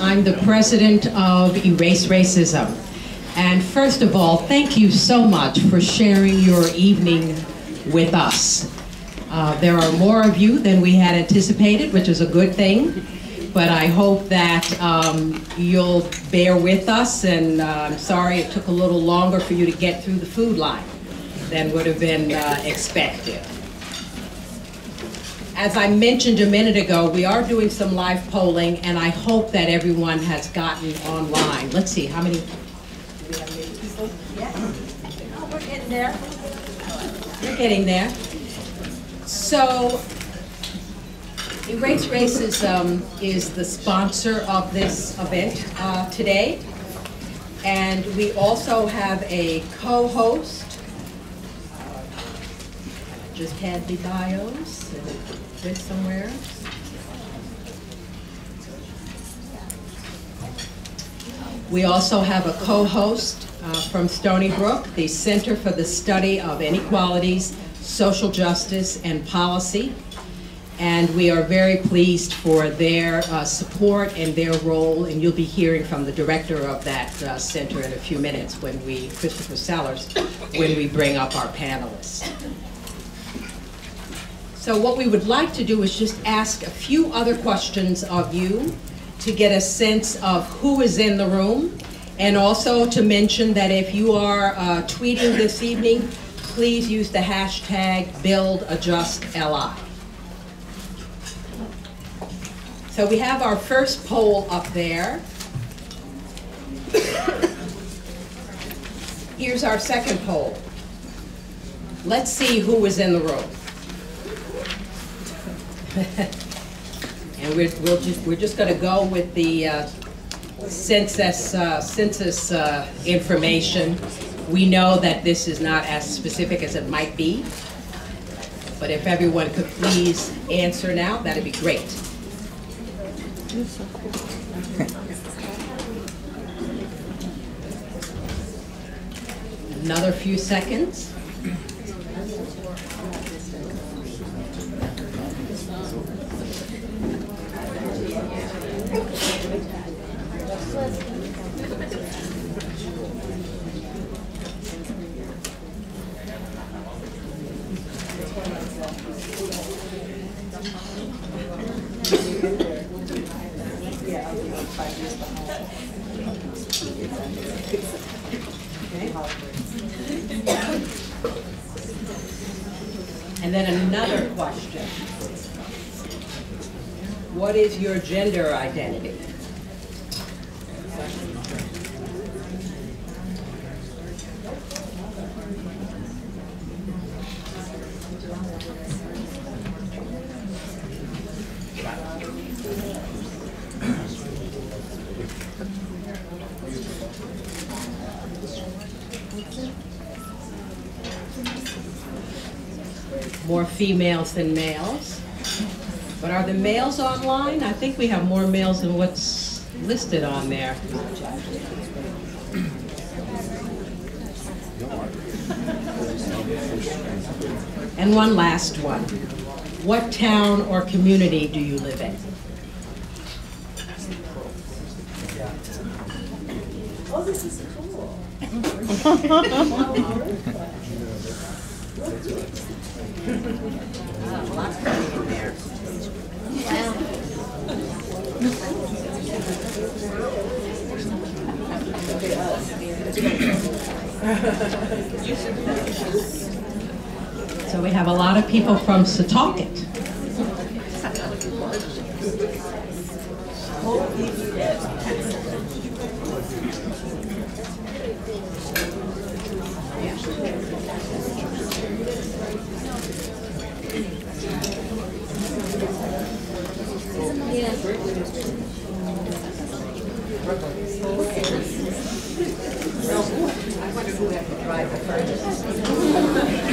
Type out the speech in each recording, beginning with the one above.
I'm the president of Erase Racism. And first of all, thank you so much for sharing your evening with us. There are more of you than we had anticipated, which is a good thing. But I hope that you'll bear with us, and I'm sorry it took a little longer for you to get through the food line than would have been expected. As I mentioned a minute ago, we are doing some live polling, and I hope that everyone has gotten online. Let's see, how many? Do we have many people? Yeah. Oh, we're getting there. We're getting there. So, Erase Racism is the sponsor of this event today, and we also have a co-host. Just had the bios. This somewhere. We also have a co-host from Stony Brook, the Center for the Study of Inequalities, Social Justice, and Policy. And we are very pleased for their support and their role, and you'll be hearing from the director of that center in a few minutes Christopher Sellers, when we bring up our panelists. So what we would like to do is just ask a few other questions of you to get a sense of who is in the room, and also to mention that if you are tweeting this evening, please use the hashtag #BuildAdjustLI. So we have our first poll up there. Here's our second poll. Let's see who is in the room. And we're just going to go with the census information. We know that this is not as specific as it might be, but if everyone could please answer now, that'd be great. Another few seconds. And then another question. What is your gender identity? More females than males. But are the males online? I think we have more males than what's listed on there. And one last one. What town or community do you live in? Oh, this is cool. Lots coming in there. Wow. So we have a lot of people from Setauket.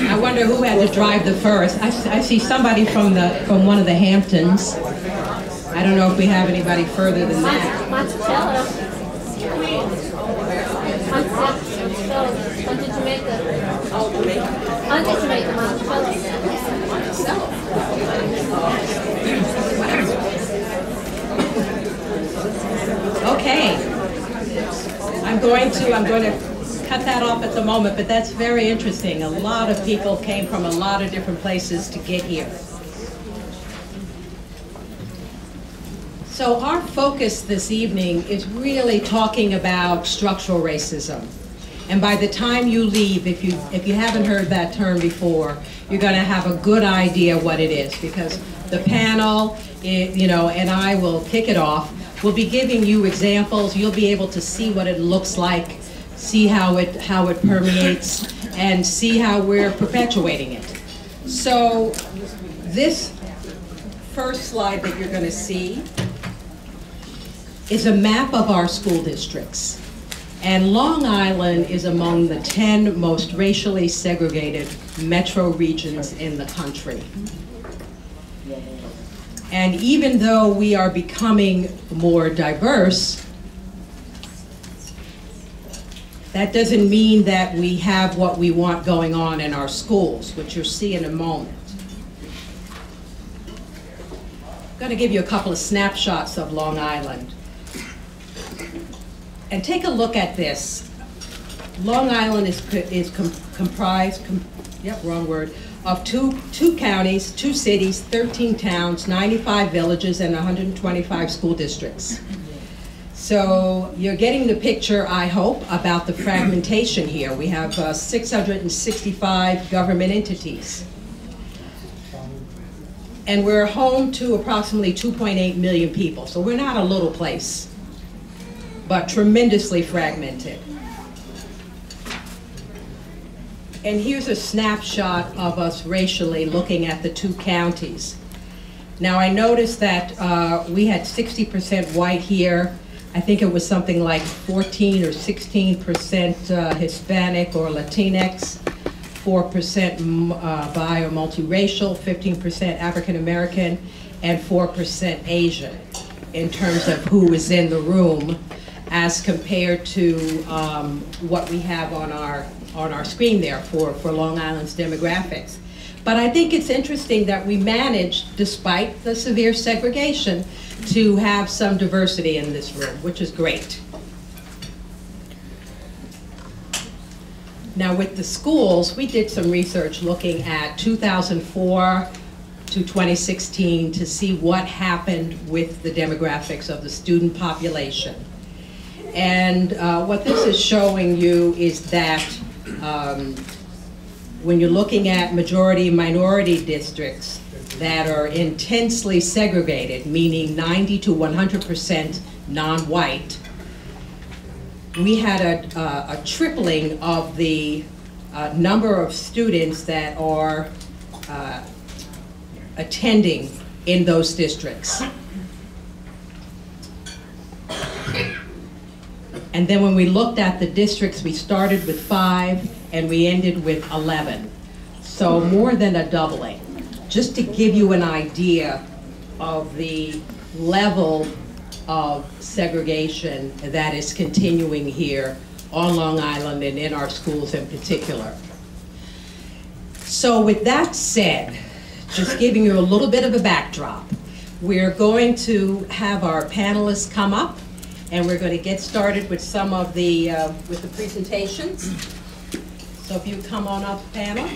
I wonder who had to drive the first. I see somebody from one of the Hamptons. I don't know if we have anybody further than that. Monticello. Jamaica. Jamaica, Monticello. Okay. I'm going to cut that off at the moment, but that's very interesting. A lot of people came from a lot of different places to get here. So our focus this evening is really talking about structural racism. And by the time you leave, if you haven't heard that term before, you're going to have a good idea what it is, because the panel, and I will kick it off. We'll be giving you examples. You'll be able to see what it looks like, see how it permeates, and see how we're perpetuating it. So this first slide that you're going to see is a map of our school districts. And Long Island is among the 10 most racially segregated metro regions in the country. And even though we are becoming more diverse, that doesn't mean that we have what we want going on in our schools, which you'll see in a moment. I'm going to give you a couple of snapshots of Long Island. And take a look at this. Long Island is comprised of two counties, 2 cities, 13 towns, 95 villages, and 125 school districts. So you're getting the picture, I hope, about the fragmentation here. We have 665 government entities. And we're home to approximately 2.8 million people. So we're not a little place, but tremendously fragmented. And here's a snapshot of us racially looking at the 2 counties. Now I noticed that we had 60% white here. I think it was something like 14 or 16% Hispanic or Latinx, 4% bi or multiracial, 15% African American, and 4% Asian in terms of who was in the room, as compared to what we have on our screen there for Long Island's demographics. But I think it's interesting that we managed, despite the severe segregation, to have some diversity in this room, which is great. Now with the schools, we did some research looking at 2004 to 2016 to see what happened with the demographics of the student population. And what this is showing you is that when you're looking at majority-minority districts that are intensely segregated, meaning 90 to 100% non-white, we had a tripling of the number of students that are attending in those districts. And then when we looked at the districts, we started with 5 and we ended with 11. So more than a doubling. Just to give you an idea of the level of segregation that is continuing here on Long Island and in our schools in particular. So with that said, just giving you a little bit of a backdrop, we're going to have our panelists come up, and we're going to get started with some of the presentations. So if you come on up, panel.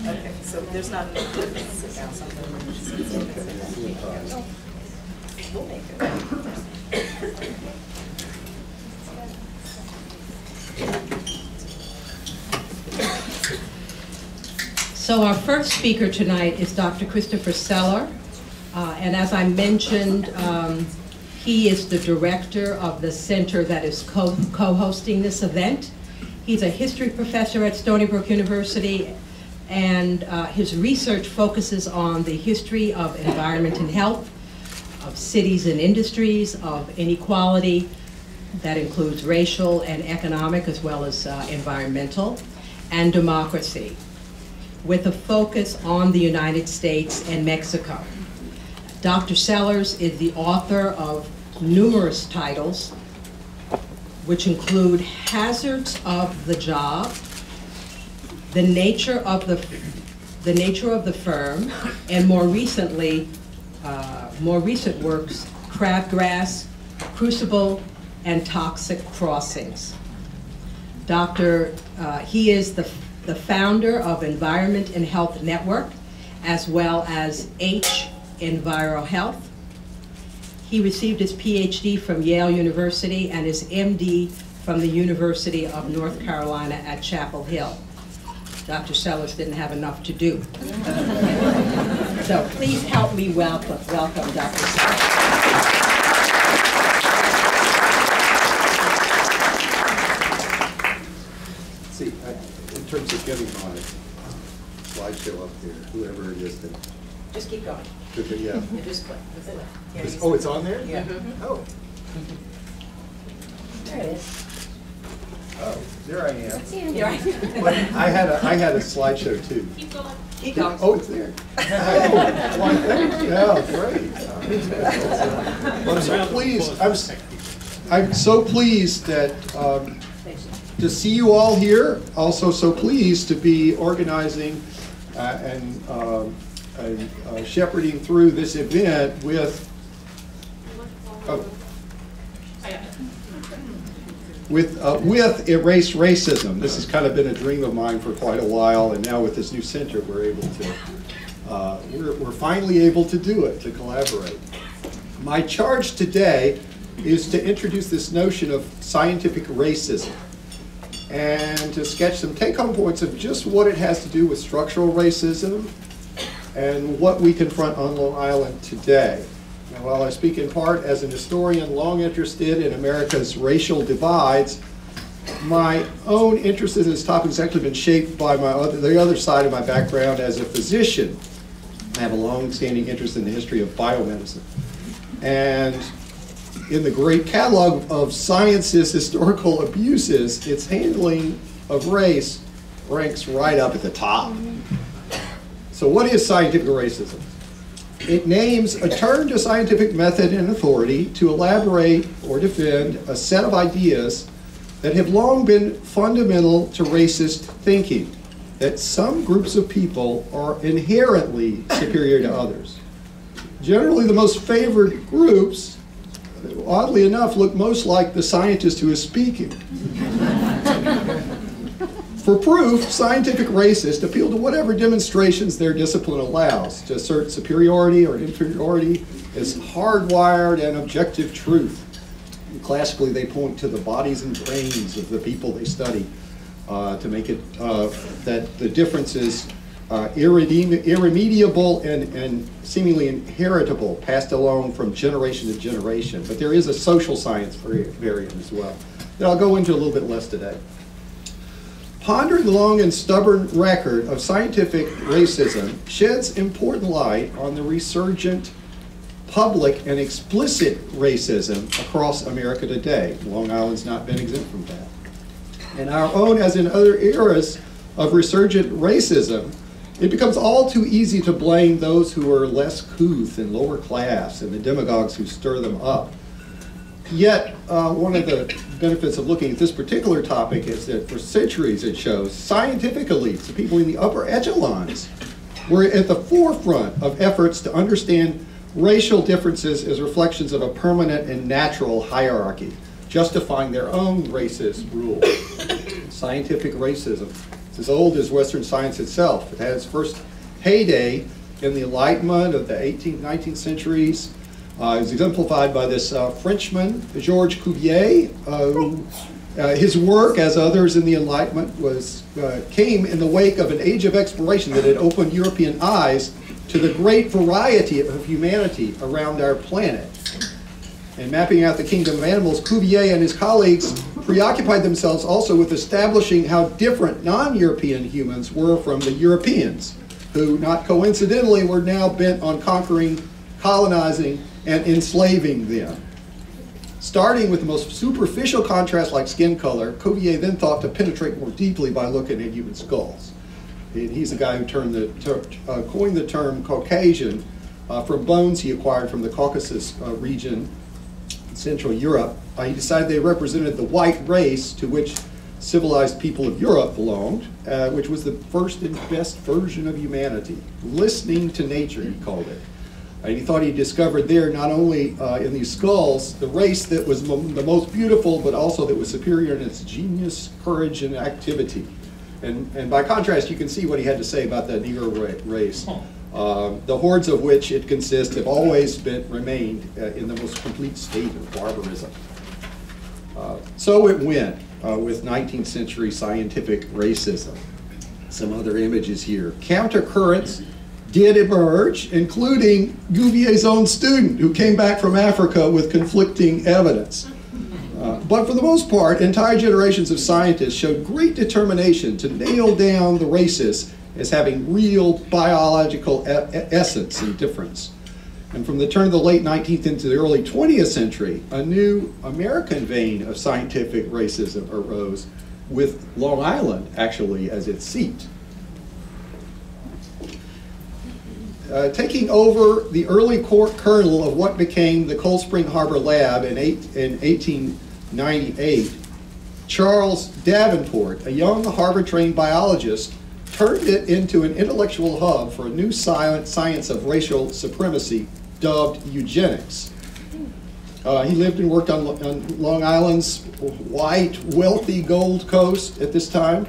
Okay, so there's not enough to sit down something. We'll make it. So our first speaker tonight is Dr. Christopher Seller. And as I mentioned, he is the director of the center that is co-hosting this event. He's a history professor at Stony Brook University, and his research focuses on the history of environment and health, of cities and industries, of inequality that includes racial and economic as well as environmental. and Democracy, with a focus on the United States and Mexico. Dr. Sellers is the author of numerous titles, which include Hazards of the Job, The Nature of the Firm, and more recent works, Crabgrass, Crucible, and Toxic Crossings. He is the founder of Environment and Health Network, as well as Enviro Health. He received his PhD from Yale University and his MD from the University of North Carolina at Chapel Hill. Dr. Sellers didn't have enough to do. So please help me welcome Dr. Sellers. See, in terms of getting my slideshow up there, whoever it is that... Just keep going. Yeah. You just click. Yeah, Oh, it's on there? Yeah. Oh. There it is. Oh, there I am. That's you. You're right. But I had a slideshow too. Keep going. Oh, it's there. Oh, why, thank you. Yeah, great. Well, I'm so pleased. I'm so pleased that to see you all here. Also, so pleased to be organizing and shepherding through this event with. With Erase Racism. This has kind of been a dream of mine for quite a while, and now with this new center, we're able to, we're finally able to do it, to collaborate. My charge today is to introduce this notion of scientific racism and to sketch some take-home points of just what it has to do with structural racism and what we confront on Long Island today. Now, while I speak in part as an historian long interested in America's racial divides, my own interest in this topic has actually been shaped by the other side of my background as a physician. I have a long-standing interest in the history of biomedicine. And in the great catalog of science's historical abuses, its handling of race ranks right up at the top. So what is scientific racism? It names a turn to scientific method and authority to elaborate or defend a set of ideas that have long been fundamental to racist thinking, that some groups of people are inherently superior to others. Generally, the most favored groups, oddly enough, look most like the scientist who is speaking. For proof, scientific racists appeal to whatever demonstrations their discipline allows to assert superiority or inferiority as hardwired and objective truth. And classically, they point to the bodies and brains of the people they study to make it that the difference is irremediable and seemingly inheritable, passed along from generation to generation. But there is a social science variant as well that I'll go into a little bit less today. Pondering the long and stubborn record of scientific racism sheds important light on the resurgent public and explicit racism across America today. Long Island's not been exempt from that. In our own, as in other eras of resurgent racism, it becomes all too easy to blame those who are less couth and lower class and the demagogues who stir them up. Yet, one of the benefits of looking at this particular topic is that for centuries it shows scientific elites, the people in the upper echelons, were at the forefront of efforts to understand racial differences as reflections of a permanent and natural hierarchy, justifying their own racist rule. Scientific racism. It's as old as Western science itself. It had its first heyday in the Enlightenment of the 18th, 19th centuries. It was exemplified by this Frenchman, Georges Cuvier, who his work, as others in the Enlightenment, came in the wake of an age of exploration that had opened European eyes to the great variety of humanity around our planet. In mapping out the kingdom of animals, Cuvier and his colleagues preoccupied themselves also with establishing how different non-European humans were from the Europeans, who, not coincidentally, were now bent on conquering, colonizing, and enslaving them. Starting with the most superficial contrast like skin color, Cuvier then thought to penetrate more deeply by looking at human skulls. He's the guy who coined the term Caucasian from bones he acquired from the Caucasus region in Central Europe. He decided they represented the white race to which civilized people of Europe belonged, which was the first and best version of humanity. Listening to nature, he called it. And he thought he discovered there, not only in these skulls, the race that was the most beautiful, but also that was superior in its genius, courage, and activity. And by contrast, you can see what he had to say about that Negro race. The hordes of which it consists have always remained in the most complete state of barbarism. So it went with 19th century scientific racism. Some other images here. Countercurrents did emerge, including Cuvier's own student, who came back from Africa with conflicting evidence. But for the most part, entire generations of scientists showed great determination to nail down the racists as having real biological essence and difference. And from the turn of the late 19th into the early 20th century, a new American vein of scientific racism arose, with Long Island actually as its seat. Taking over the early kernel of what became the Cold Spring Harbor Lab in 1898, Charles Davenport, a young Harvard-trained biologist, turned it into an intellectual hub for a new science of racial supremacy dubbed eugenics. He lived and worked on Long Island's white, wealthy Gold Coast at this time.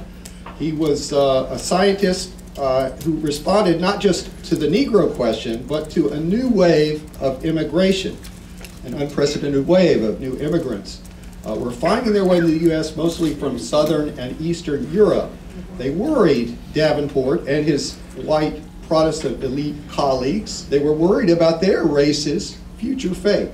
He was a scientist who responded not just to the Negro question, but to a new wave of immigration, an unprecedented wave of new immigrants were finding their way to the U.S. mostly from Southern and Eastern Europe. They worried Davenport and his white Protestant elite colleagues. They were worried about their race's future fate.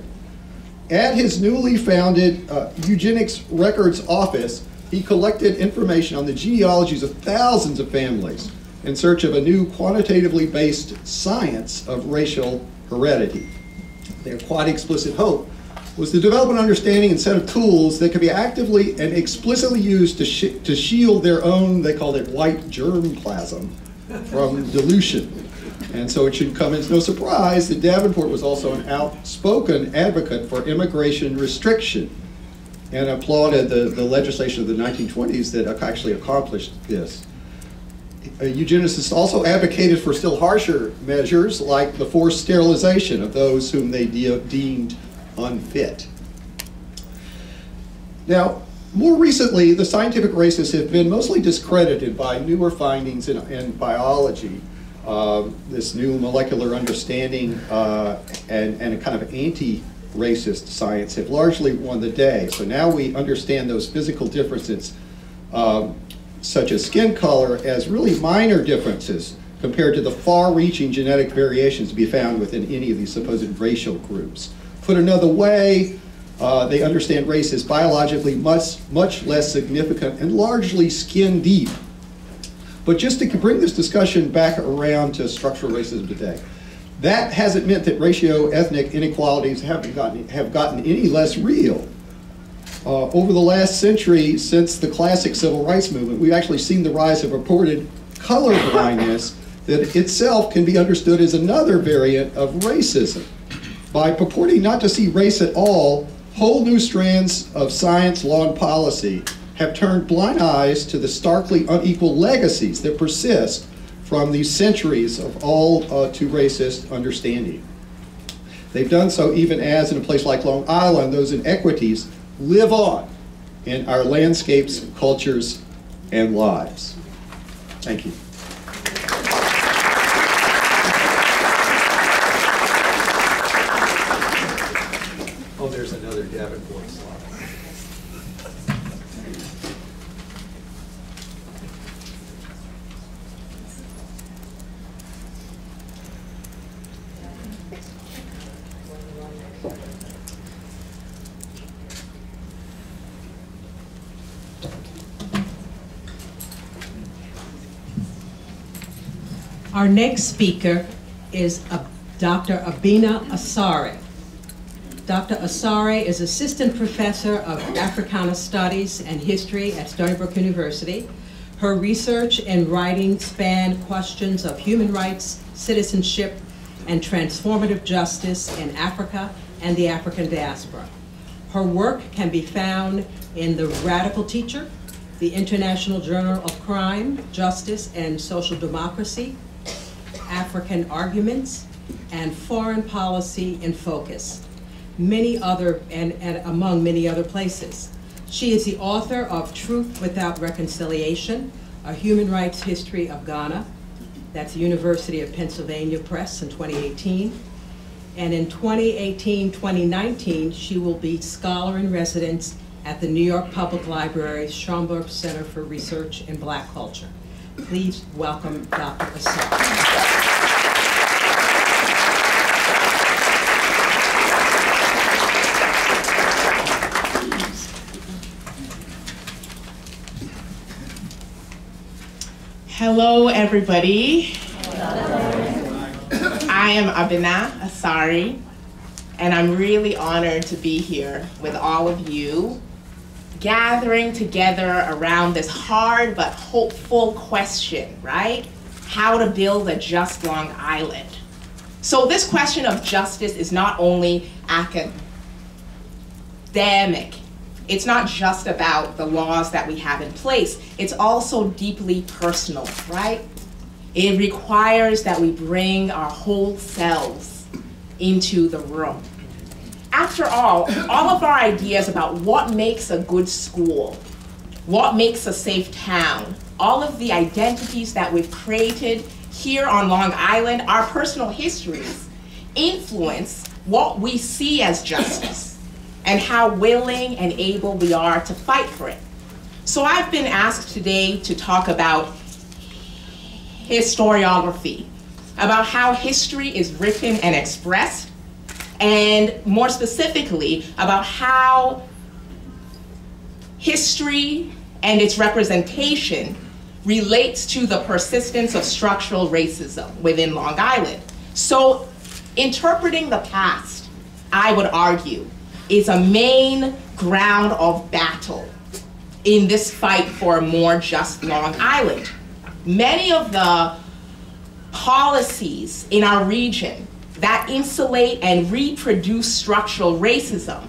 At his newly founded Eugenics Records Office, he collected information on the genealogies of thousands of families in search of a new quantitatively based science of racial heredity. Their quite explicit hope was to develop an understanding and set of tools that could be actively and explicitly used to shield their own, they called it white germplasm, from dilution. And so it should come as no surprise that Davenport was also an outspoken advocate for immigration restriction and applauded the legislation of the 1920s that actually accomplished this. Eugenicists also advocated for still harsher measures like the forced sterilization of those whom they deemed unfit. Now, more recently, the scientific racists have been mostly discredited by newer findings in biology. This new molecular understanding and a kind of anti-racist science have largely won the day. So now we understand those physical differences, such as skin color, as really minor differences compared to the far-reaching genetic variations to be found within any of these supposed racial groups. Put another way, they understand race as biologically much less significant and largely skin deep. But just to bring this discussion back around to structural racism today, that hasn't meant that racio-ethnic inequalities have gotten any less real. Over the last century, since the classic civil rights movement, we've actually seen the rise of reported color blindness that itself can be understood as another variant of racism. By purporting not to see race at all, whole new strands of science, law, and policy have turned blind eyes to the starkly unequal legacies that persist from these centuries of all too racist understanding. They've done so even as, in a place like Long Island, those inequities live on in our landscapes, cultures, and lives. Thank you. Oh, there's another Davenport slide. Our next speaker is Dr. Abina Asari. Dr. Asare is Assistant Professor of Africana Studies and History at Stony Brook University. Her research and writing span questions of human rights, citizenship, and transformative justice in Africa and the African diaspora. Her work can be found in The Radical Teacher, the International Journal of Crime, Justice, and Social Democracy, African Arguments, and Foreign Policy in Focus, and among many other places. She is the author of Truth Without Reconciliation, A Human Rights History of Ghana. That's the University of Pennsylvania Press in 2018. And in 2018-2019, she will be Scholar in Residence at the New York Public Library's Schomburg Center for Research in Black Culture. Please welcome Dr. Asare. Hello, everybody. I am Abina Asare, and I'm really honored to be here with all of you, gathering together around this hard but hopeful question, right? How to build a just Long Island. So this question of justice is not only academic. It's not just about the laws that we have in place. It's also deeply personal, right? It requires that we bring our whole selves into the room. After all of our ideas about what makes a good school, what makes a safe town, all of the identities that we've created here on Long Island, our personal histories, influence what we see as justice and how willing and able we are to fight for it. So I've been asked today to talk about historiography, about how history is written and expressed, and more specifically, about how history and its representation relates to the persistence of structural racism within Long Island. So interpreting the past, I would argue, is a main ground of battle in this fight for a more just Long Island. Many of the policies in our region that insulate and reproduce structural racism.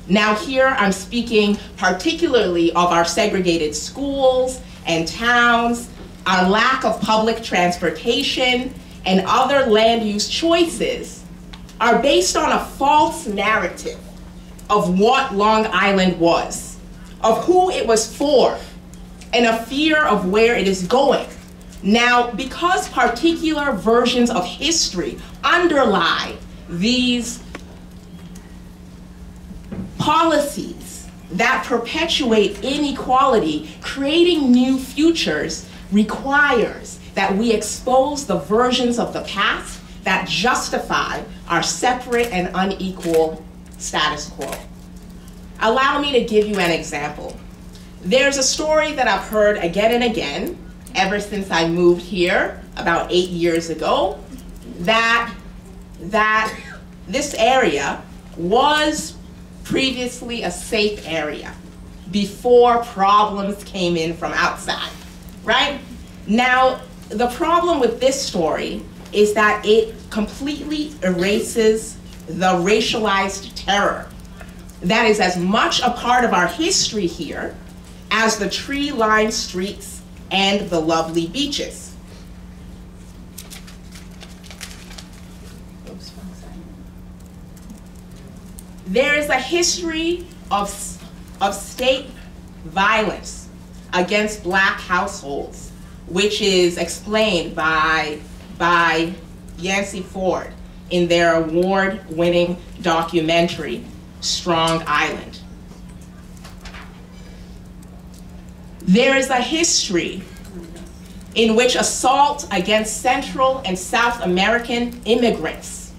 Now here I'm speaking particularly of our segregated schools and towns, our lack of public transportation, and other land use choices are based on a false narrative of what Long Island was, of who it was for, and a fear of where it is going. Now, because particular versions of history underlie these policies that perpetuate inequality, creating new futures requires that we expose the versions of the past that justify our separate and unequal status quo. Allow me to give you an example. There's a story that I've heard again and again ever since I moved here about 8 years ago, that this area was previously a safe area before problems came in from outside, right? Now, the problem with this story is that it completely erases the racialized terror that is as much a part of our history here as the tree-lined streets and the lovely beaches. There is a history of state violence against Black households, which is explained by Yancey Ford in their award-winning documentary, Strong Island. There is a history in which assault against Central and South American immigrants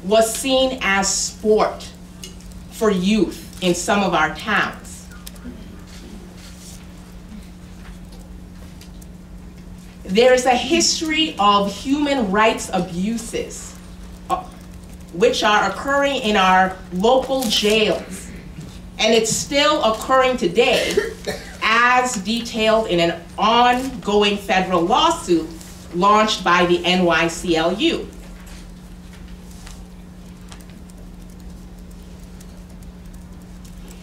was seen as sport for youth in some of our towns. There is a history of human rights abuses which are occurring in our local jails. And it's still occurring today as detailed in an ongoing federal lawsuit launched by the NYCLU.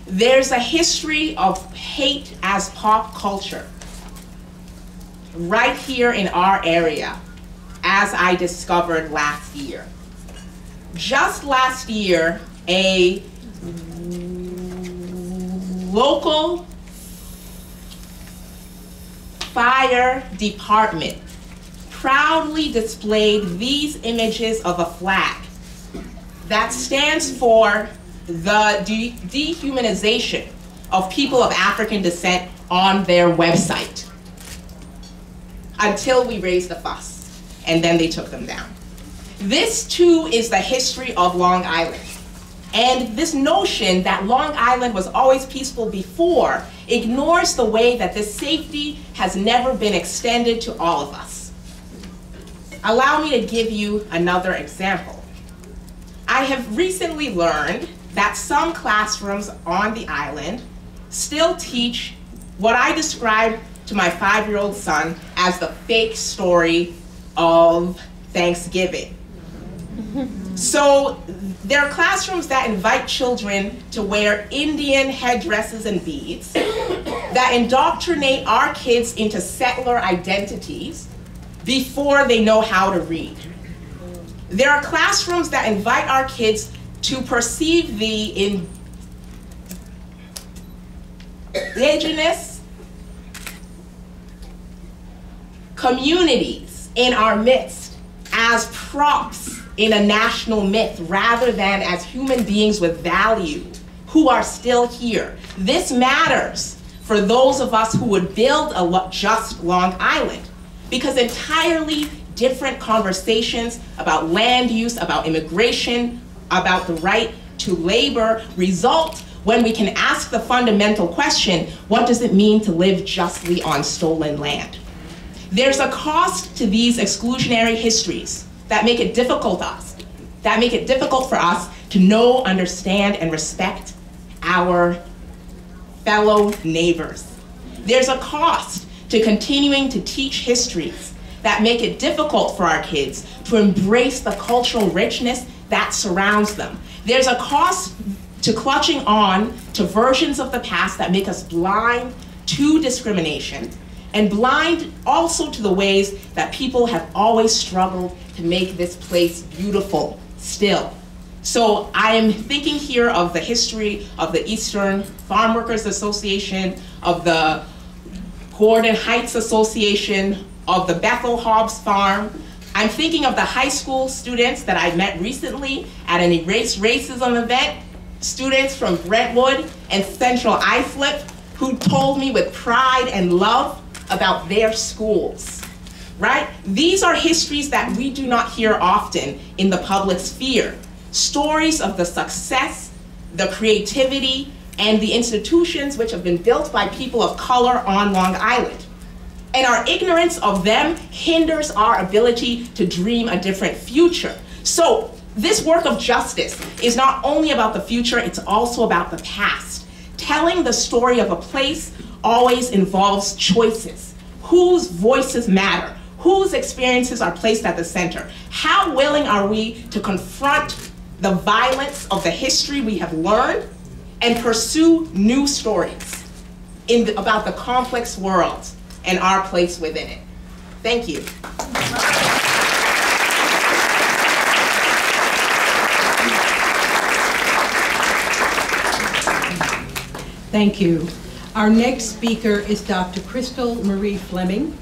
There's a history of hate as pop culture right here in our area, as I discovered last year. Just last year, a local fire department proudly displayed these images of a flag that stands for the dehumanization of people of African descent on their website until we raised a fuss, and then they took them down. This too is the history of Long Island. And this notion that Long Island was always peaceful before ignores the way that this safety has never been extended to all of us. Allow me to give you another example. I have recently learned that some classrooms on the island still teach what I describe to my 5-year-old son as the fake story of Thanksgiving. So there are classrooms that invite children to wear Indian headdresses and beads, that indoctrinate our kids into settler identities before they know how to read. There are classrooms that invite our kids to perceive the indigenous communities in our midst as props in a national myth rather than as human beings with value who are still here. This matters for those of us who would build a just Long Island, because entirely different conversations about land use, about immigration, about the right to labor result when we can ask the fundamental question, what does it mean to live justly on stolen land? There's a cost to these exclusionary histories that make it difficult for us to know, understand, and respect our fellow neighbors. There's a cost to continuing to teach histories that make it difficult for our kids to embrace the cultural richness that surrounds them. There's a cost to clutching on to versions of the past that make us blind to discrimination, and blind also to the ways that people have always struggled to make this place beautiful still. So I am thinking here of the history of the Eastern Farm Workers Association, of the Gordon Heights Association, of the Bethel Hobbs Farm. I'm thinking of the high school students that I met recently at an Erase Racism event, students from Brentwood and Central Islip, who told me with pride and love about their schools, right? These are histories that we do not hear often in the public sphere. Stories of the success, the creativity, and the institutions which have been built by people of color on Long Island. And our ignorance of them hinders our ability to dream a different future. So this work of justice is not only about the future, it's also about the past. Telling the story of a place always involves choices. Whose voices matter? Whose experiences are placed at the center? How willing are we to confront the violence of the history we have learned and pursue new stories about the complex world and our place within it? Thank you. Thank you. Our next speaker is Dr. Crystal Marie Fleming,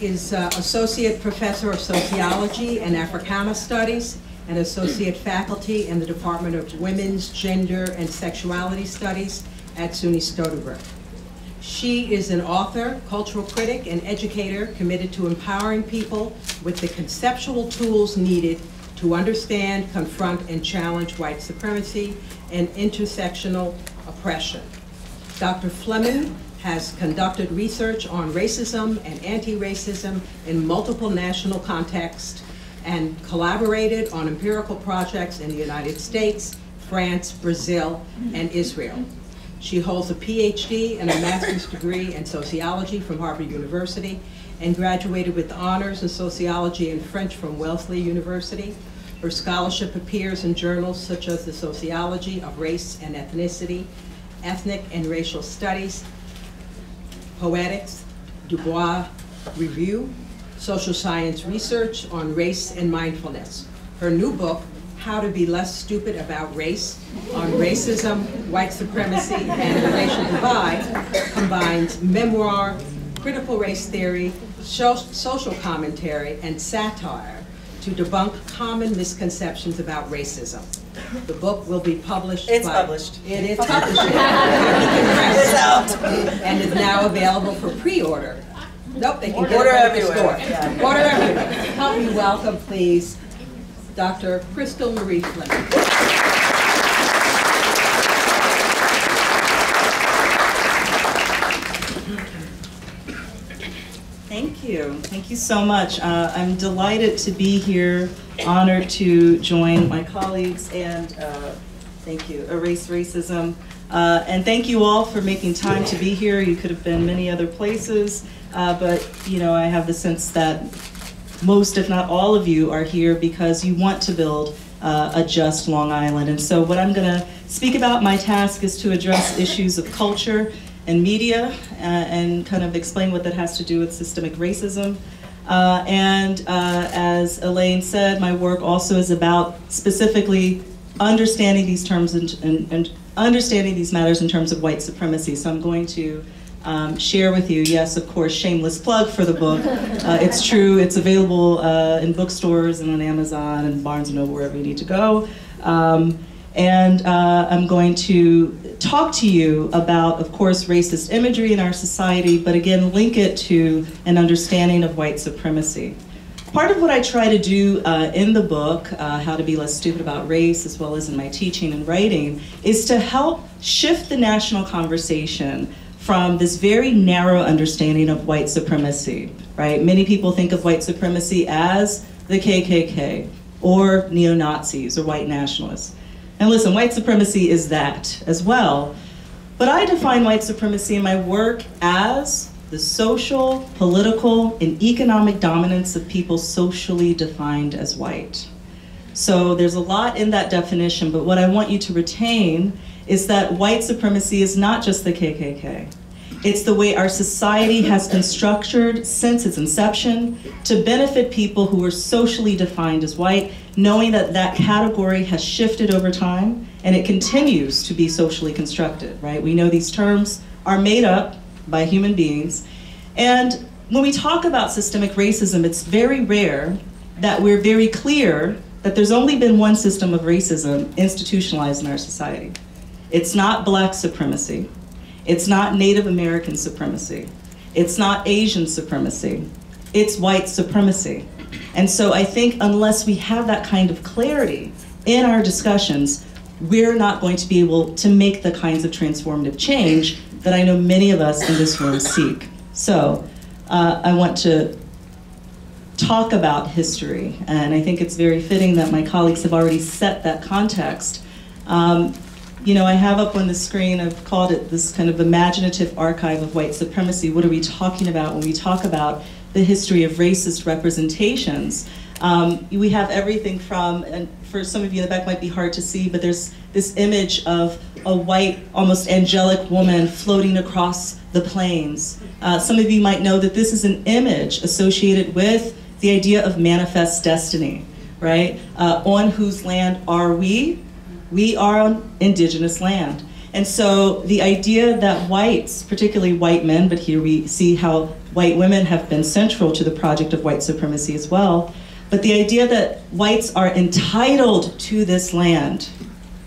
is Associate Professor of Sociology and Africana Studies and Associate Faculty in the Department of Women's, Gender, and Sexuality Studies at SUNY Stoutenburg. She is an author, cultural critic, and educator committed to empowering people with the conceptual tools needed to understand, confront, and challenge white supremacy and intersectional oppression. Dr. Fleming has conducted research on racism and anti-racism in multiple national contexts, and collaborated on empirical projects in the United States, France, Brazil, and Israel. She holds a PhD and a master's degree in sociology from Harvard University and graduated with honors in sociology and French from Wellesley University. Her scholarship appears in journals such as the Sociology of Race and Ethnicity, Ethnic and Racial Studies, Poetics, Dubois Review, Social Science Research on Race and Mindfulness. Her new book, How to Be Less Stupid About Race, on racism, white supremacy, and the racial divide, combines memoir, critical race theory, social commentary, and satire to debunk common misconceptions about racism. The book will be published It's published. It is published. It's out. And is now available for pre-order. Nope, they can get Order it at the everywhere. store. Yeah. Order everywhere. Help me welcome, please, Dr. Crystal Marie Flynn. Thank you. Thank you so much. I'm delighted to be here, honored to join my colleagues, and thank you, Erase Racism. And thank you all for making time to be here. You could have been many other places, but I have the sense that most, if not all of you, are here because you want to build a just Long Island. And so what I'm going to speak about, my task is to address issues of culture and media and kind of explain what that has to do with systemic racism. As Elaine said, my work also is about specifically understanding these terms and understanding these matters in terms of white supremacy. So I'm going to share with you, yes, of course, shameless plug for the book. It's true, it's available in bookstores and on Amazon and Barnes & Noble, wherever you need to go. I'm going to talk to you about, of course, racist imagery in our society, but again, link it to an understanding of white supremacy. Part of what I try to do in the book, How to Be Less Stupid About Race, as well as in my teaching and writing, is to help shift the national conversation from this very narrow understanding of white supremacy, right? Many people think of white supremacy as the KKK, or neo-Nazis, or white nationalists. And listen, white supremacy is that as well. But I define white supremacy in my work as the social, political, and economic dominance of people socially defined as white. So there's a lot in that definition, but what I want you to retain is that white supremacy is not just the KKK. It's the way our society has been structured since its inception to benefit people who are socially defined as white, knowing that that category has shifted over time and it continues to be socially constructed, right? We know these terms are made up by human beings. And when we talk about systemic racism, it's very rare that we're very clear that there's only been one system of racism institutionalized in our society. It's not black supremacy. It's not Native American supremacy. It's not Asian supremacy. It's white supremacy. And so I think unless we have that kind of clarity in our discussions, we're not going to be able to make the kinds of transformative change that I know many of us in this room seek. So I want to talk about history, and I think it's very fitting that my colleagues have already set that context. I have up on the screen, I've called it this kind of imaginative archive of white supremacy. What are we talking about when we talk about the history of racist representations? We have everything from, and for some of you in the back might be hard to see, but there's this image of a white, almost angelic woman floating across the plains. Some of you might know that this is an image associated with the idea of manifest destiny, right? On whose land are we? We are on indigenous land. And so the idea that whites, particularly white men, but here we see how white women have been central to the project of white supremacy as well, but the idea that whites are entitled to this land,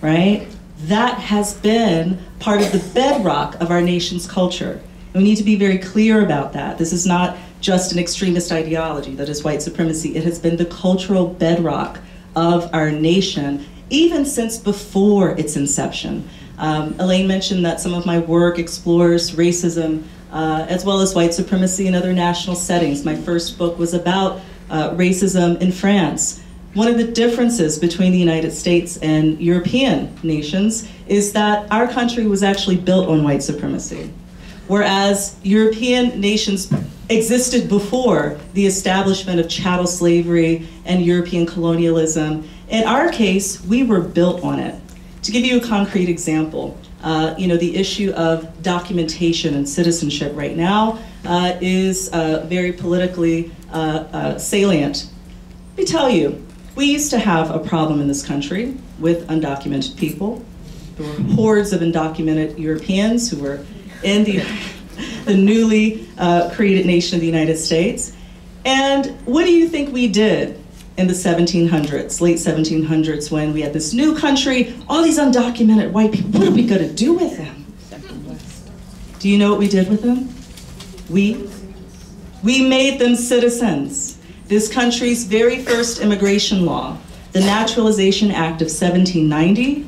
right? That has been part of the bedrock of our nation's culture. And we need to be very clear about that. This is not just an extremist ideology that is white supremacy. It has been the cultural bedrock of our nation, even since before its inception. Elaine mentioned that some of my work explores racism as well as white supremacy in other national settings. My first book was about racism in France. One of the differences between the United States and European nations is that our country was actually built on white supremacy, whereas European nations existed before the establishment of chattel slavery and European colonialism. In our case, we were built on it. To give you a concrete example, the issue of documentation and citizenship right now is very politically salient. Let me tell you, we used to have a problem in this country with undocumented people. There were hordes of undocumented Europeans who were in the newly created nation of the United States. And what do you think we did in the 1700s, late 1700s, when we had this new country, all these undocumented white people? What are we going to do with them? Do you know what we did with them? We made them citizens. This country's very first immigration law, the Naturalization Act of 1790,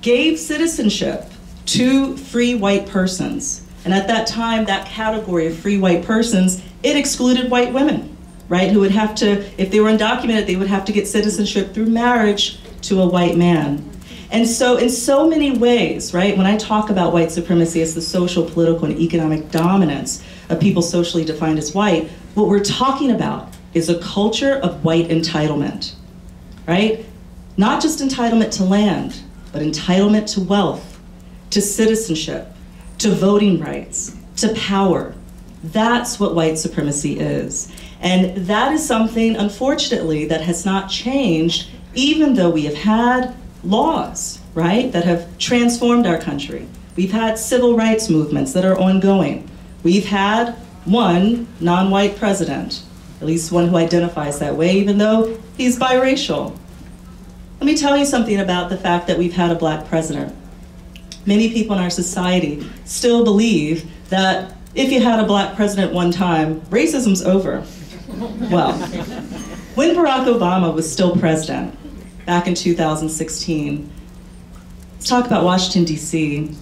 gave citizenship to free white persons. And at that time, that category of free white persons, it excluded white women, right? Who would have to, if they were undocumented, they would have to get citizenship through marriage to a white man. And so in so many ways, right, when I talk about white supremacy as the social, political, and economic dominance of people socially defined as white, what we're talking about is a culture of white entitlement, right? Not just entitlement to land, but entitlement to wealth, to citizenship, to voting rights, to power. That's what white supremacy is. And that is something, unfortunately, that has not changed, even though we have had laws, right, that have transformed our country. We've had civil rights movements that are ongoing. We've had one non-white president, at least one who identifies that way, even though he's biracial. Let me tell you something about the fact that we've had a black president. Many people in our society still believe that if you had a black president one time, racism's over. Well, when Barack Obama was still president, back in 2016, let's talk about Washington, D.C.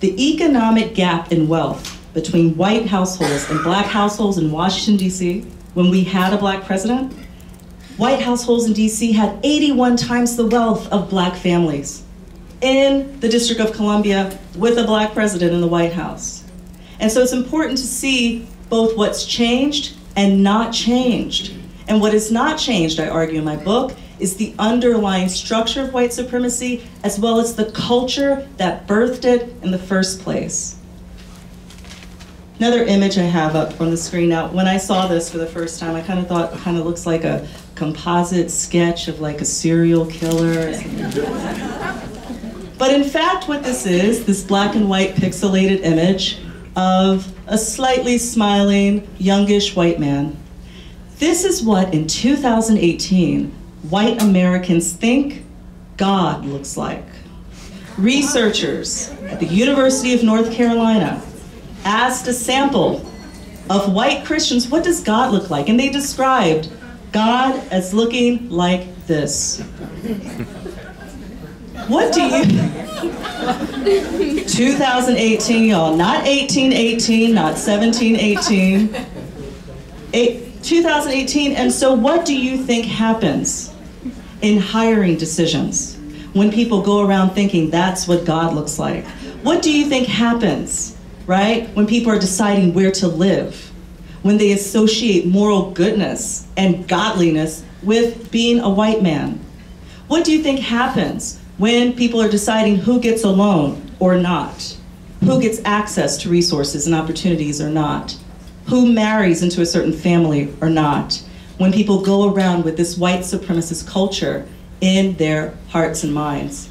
The economic gap in wealth between white households and black households in Washington, D.C., when we had a black president, white households in D.C. had 81 times the wealth of black families. In the District of Columbia, with a black president in the White House. And so it's important to see both what's changed and not changed. And what is not changed, I argue in my book, is the underlying structure of white supremacy, as well as the culture that birthed it in the first place. Another image I have up on the screen now, when I saw this for the first time, I kind of thought it kind of looks like a composite sketch of like a serial killer. But in fact, what this is, this black and white pixelated image of a slightly smiling, youngish white man. This is what, in 2018, white Americans think God looks like. Researchers at the University of North Carolina asked a sample of white Christians, what does God look like? And they described God as looking like this. What do you, 2018, y'all, not 1818, not 1718, 2018, and so what do you think happens in hiring decisions when people go around thinking that's what God looks like? What do you think happens, right, when people are deciding where to live, when they associate moral goodness and godliness with being a white man? What do you think happens when people are deciding who gets a loan or not, who gets access to resources and opportunities or not, who marries into a certain family or not, when people go around with this white supremacist culture in their hearts and minds?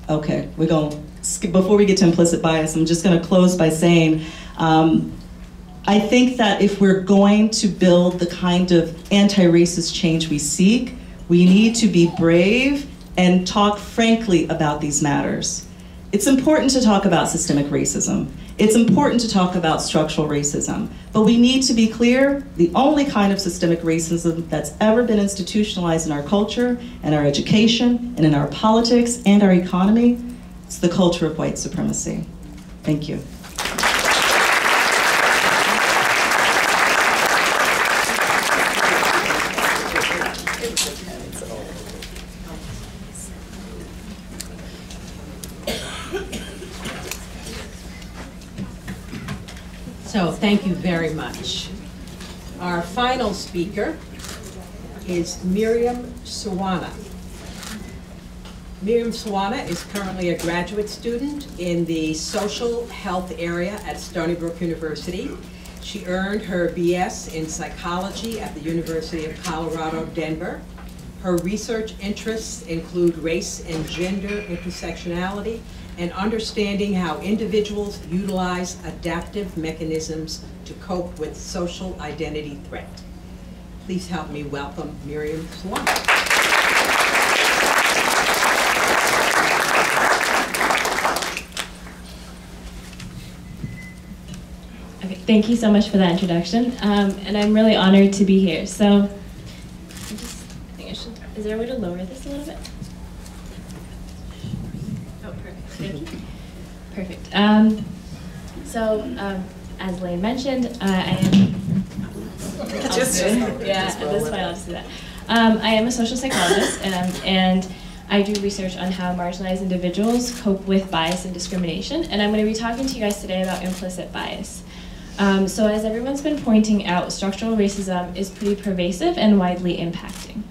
Okay, we're going to skip, before we get to implicit bias, I'm just going to close by saying, I think that if we're going to build the kind of anti-racist change we seek, we need to be brave and talk frankly about these matters. It's important to talk about systemic racism. It's important to talk about structural racism. But we need to be clear, the only kind of systemic racism that's ever been institutionalized in our culture and our education and in our politics and our economy is the culture of white supremacy. Thank you. Thank you very much. Our final speaker is Miriam Sawana. Miriam Sawana is currently a graduate student in the social health area at Stony Brook University. She earned her BS in psychology at the University of Colorado, Denver. Her research interests include race and gender intersectionality and understanding how individuals utilize adaptive mechanisms to cope with social identity threat. Please help me welcome Miriam Sawana. Okay, thank you so much for that introduction, and I'm really honored to be here. So, is there a way to lower this a little bit? Oh, perfect. Thank you. Perfect. As Elaine mentioned, I am. Yeah, at this point I'll just do that. I am a social psychologist, and I do research on how marginalized individuals cope with bias and discrimination, and I'm going to be talking to you guys today about implicit bias. So as everyone's been pointing out, structural racism is pretty pervasive and widely impacting.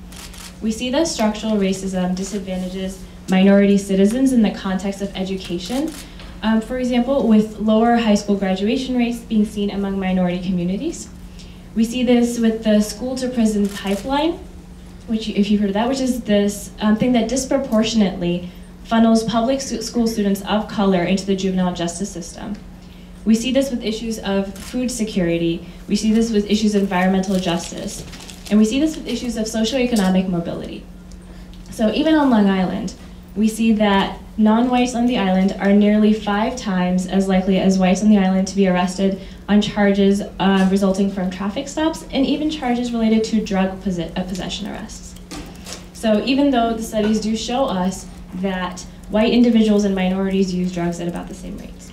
We see that structural racism disadvantages minority citizens in the context of education. For example, with lower high school graduation rates being seen among minority communities. We see this with the school to prison pipeline, which, if you've heard of that, which is this thing that disproportionately funnels public school students of color into the juvenile justice system. We see this with issues of food security. We see this with issues of environmental justice. And we see this with issues of socioeconomic mobility. So even on Long Island, we see that non-whites on the island are nearly 5 times as likely as whites on the island to be arrested on charges resulting from traffic stops and even charges related to drug possession arrests. So even though the studies do show us that white individuals and minorities use drugs at about the same rates.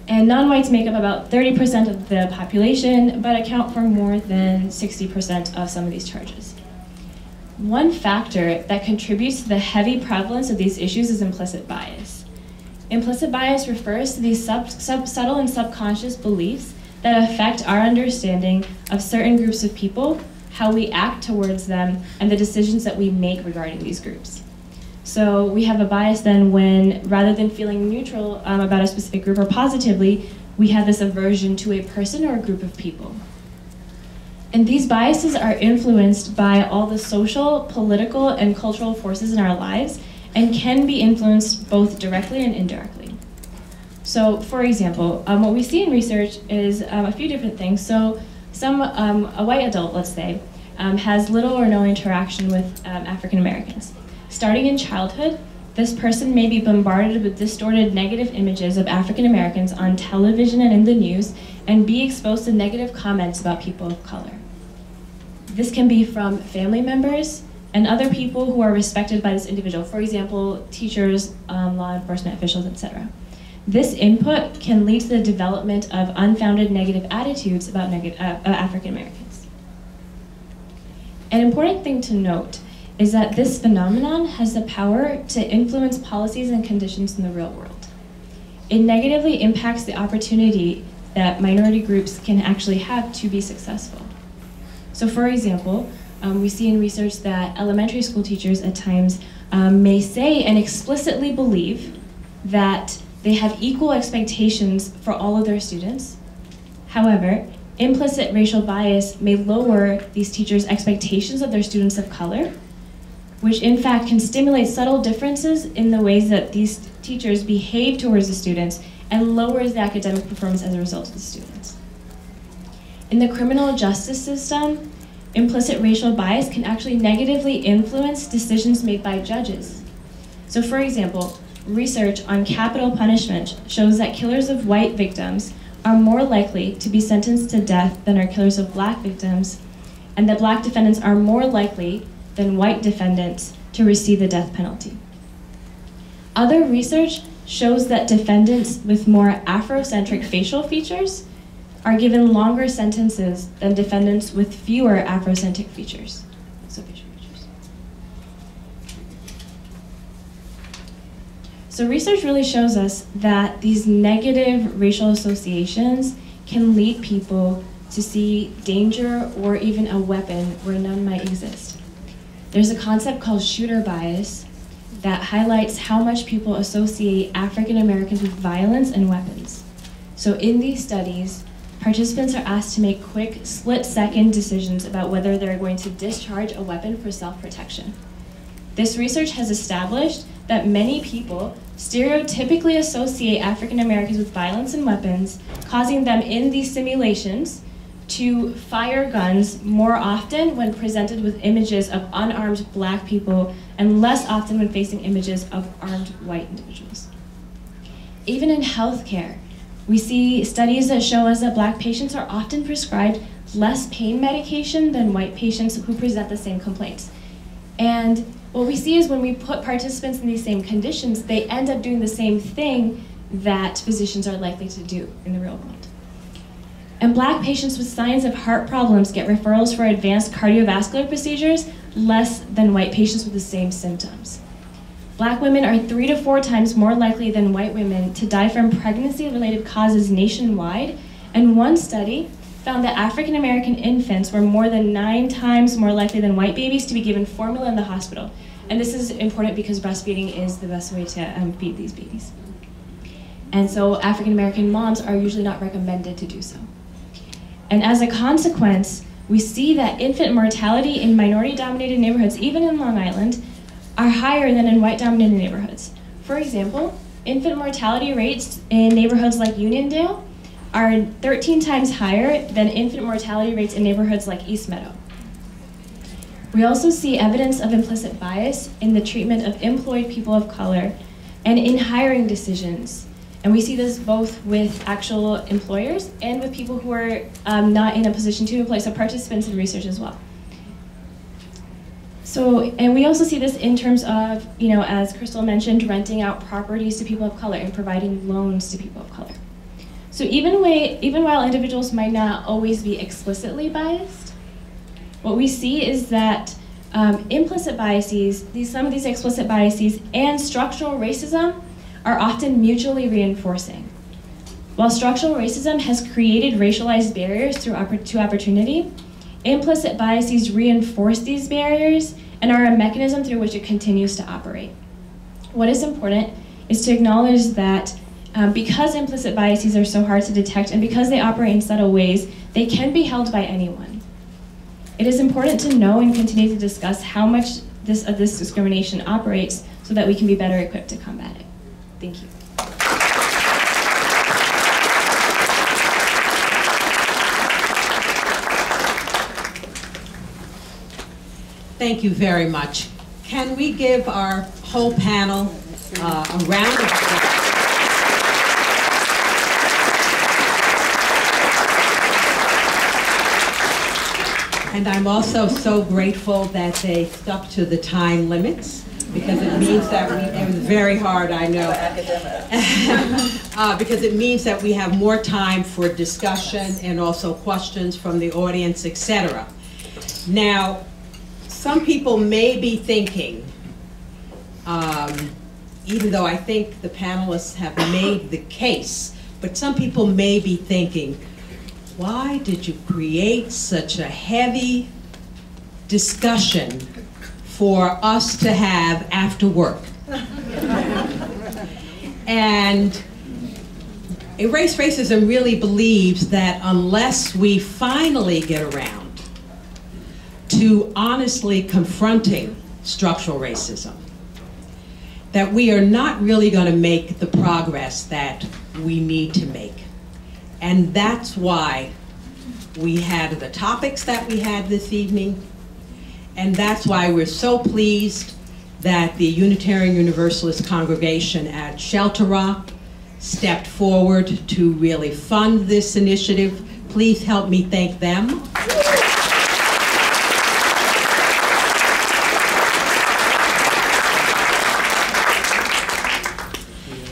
And non-whites make up about 30% of the population, but account for more than 60% of some of these charges. One factor that contributes to the heavy prevalence of these issues is implicit bias. Implicit bias refers to these subtle and subconscious beliefs that affect our understanding of certain groups of people, how we act towards them, and the decisions that we make regarding these groups. So we have a bias then when, rather than feeling neutral about a specific group or positively, we have this aversion to a person or a group of people. And these biases are influenced by all the social, political, and cultural forces in our lives and can be influenced both directly and indirectly. So for example, what we see in research is a few different things. So a white adult, let's say, has little or no interaction with African Americans. Starting in childhood, this person may be bombarded with distorted negative images of African Americans on television and in the news, and be exposed to negative comments about people of color. This can be from family members and other people who are respected by this individual, for example, teachers, law enforcement officials, etc. This input can lead to the development of unfounded negative attitudes about African Americans. An important thing to note is that this phenomenon has the power to influence policies and conditions in the real world. It negatively impacts the opportunity that minority groups can actually have to be successful. So for example, we see in research that elementary school teachers at times may say and explicitly believe that they have equal expectations for all of their students. However, implicit racial bias may lower these teachers' expectations of their students of color, which in fact can stimulate subtle differences in the ways that these teachers behave towards the students and lowers the academic performance as a result of the students. In the criminal justice system, implicit racial bias can actually negatively influence decisions made by judges. So for example, research on capital punishment shows that killers of white victims are more likely to be sentenced to death than are killers of black victims, and that black defendants are more likely than white defendants to receive the death penalty. Other research shows that defendants with more Afrocentric facial features are given longer sentences than defendants with fewer Afrocentric features. So research really shows us that these negative racial associations can lead people to see danger or even a weapon where none might exist. There's a concept called shooter bias that highlights how much people associate African Americans with violence and weapons. So in these studies, participants are asked to make quick, split-second decisions about whether they're going to discharge a weapon for self-protection. This research has established that many people stereotypically associate African Americans with violence and weapons, causing them in these simulations to fire guns more often when presented with images of unarmed black people and less often when facing images of armed white individuals. Even in healthcare, we see studies that show us that black patients are often prescribed less pain medication than white patients who present the same complaints. And what we see is when we put participants in these same conditions, they end up doing the same thing that physicians are likely to do in the real world. And black patients with signs of heart problems get referrals for advanced cardiovascular procedures less than white patients with the same symptoms. Black women are 3 to 4 times more likely than white women to die from pregnancy-related causes nationwide, and one study found that African American infants were more than 9 times more likely than white babies to be given formula in the hospital. And this is important because breastfeeding is the best way to feed these babies. And so African American moms are usually not recommended to do so. And as a consequence, we see that infant mortality in minority-dominated neighborhoods, even in Long Island, are higher than in white-dominated neighborhoods. For example, infant mortality rates in neighborhoods like Uniondale are 13 times higher than infant mortality rates in neighborhoods like East Meadow. We also see evidence of implicit bias in the treatment of employed people of color and in hiring decisions. And we see this both with actual employers and with people who are not in a position to employ, so participants in research as well. So, and we also see this in terms of, as Crystal mentioned, renting out properties to people of color and providing loans to people of color. So even while individuals might not always be explicitly biased, what we see is that implicit biases, some of these explicit biases, and structural racism are often mutually reinforcing. While structural racism has created racialized barriers to opportunity, implicit biases reinforce these barriers and are a mechanism through which it continues to operate. What is important is to acknowledge that because implicit biases are so hard to detect and because they operate in subtle ways, they can be held by anyone. It is important to know and continue to discuss how much of this discrimination operates so that we can be better equipped to combat it. Thank you. Thank you very much. Can we give our whole panel a round of applause? And I'm also so grateful that they stuck to the time limits, because it means that it was very hard, I know. Because it means that we have more time for discussion and also questions from the audience, etc. Now, some people may be thinking, even though I think the panelists have made the case, but some people may be thinking, why did you create such a heavy discussion for us to have after work? And Erase Racism really believes that unless we finally get around to honestly confronting structural racism, that we are not really going to make the progress that we need to make. And that's why we had the topics that we had this evening. And that's why we're so pleased that the Unitarian Universalist congregation at Shelter Rock stepped forward to really fund this initiative. Please help me thank them.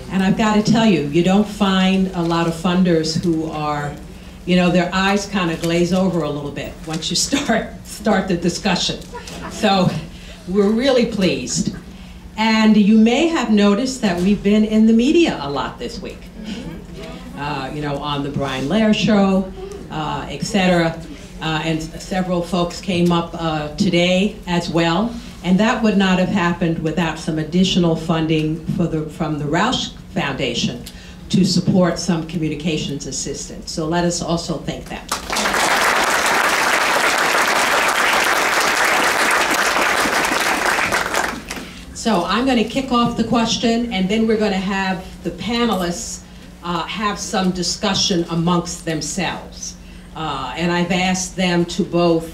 And I've got to tell you, you don't find a lot of funders who are, their eyes kind of glaze over a little bit once you start the discussion. So we're really pleased. And you may have noticed that we've been in the media a lot this week. on the Brian Lair show, etc. And several folks came up today as well. And that would not have happened without some additional funding from the Roush Foundation to support some communications assistance. So let us also thank them. So I'm going to kick off the question, and then we're going to have the panelists have some discussion amongst themselves. And I've asked them to both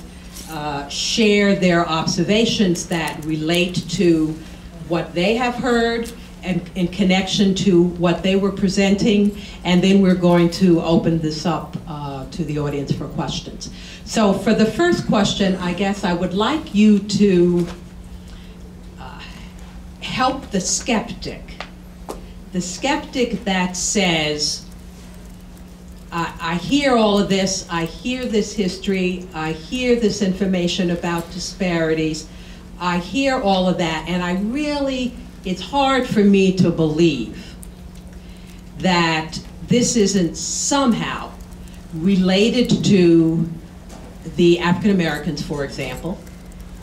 share their observations that relate to what they have heard and in connection to what they were presenting, and then we're going to open this up to the audience for questions. So for the first question, I guess I would like you to help the skeptic that says, I hear all of this, I hear this history, I hear this information about disparities, I hear all of that, and I really, it's hard for me to believe that this isn't somehow related to the African Americans, for example,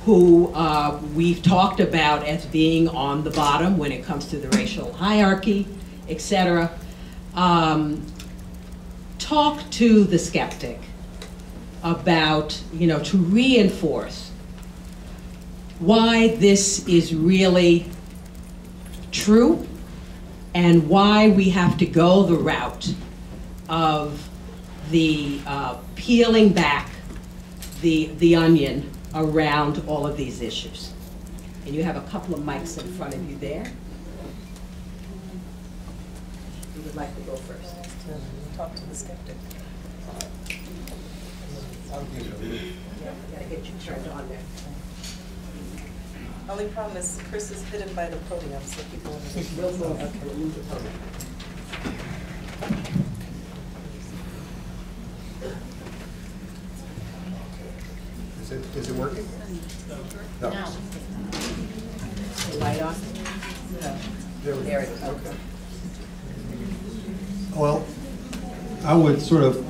who we've talked about as being on the bottom when it comes to the racial hierarchy, etc. Talk to the skeptic about, to reinforce why this is really true and why we have to go the route of the peeling back the onion around all of these issues. And you have a couple of mics in front of you there. Who would like to go first? Talk to the skeptic. Gotta get you turned on there. Only problem is Chris is hidden by the podium, so people We'll move the podium. Is it working? No. The light on? No. There it is. Okay. Well, I would sort of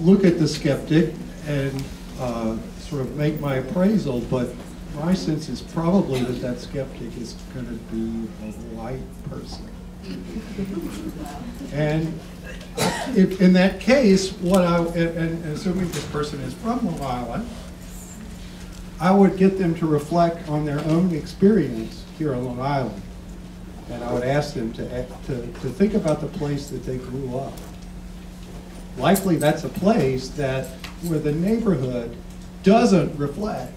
look at the skeptic and sort of make my appraisal, but my sense is probably that skeptic is going to be a white person. And if in that case, and assuming this person is from Long Island, I would get them to reflect on their own experience here on Long Island. And I would ask them to think about the place that they grew up. Likely that's a place where the neighborhood doesn't reflect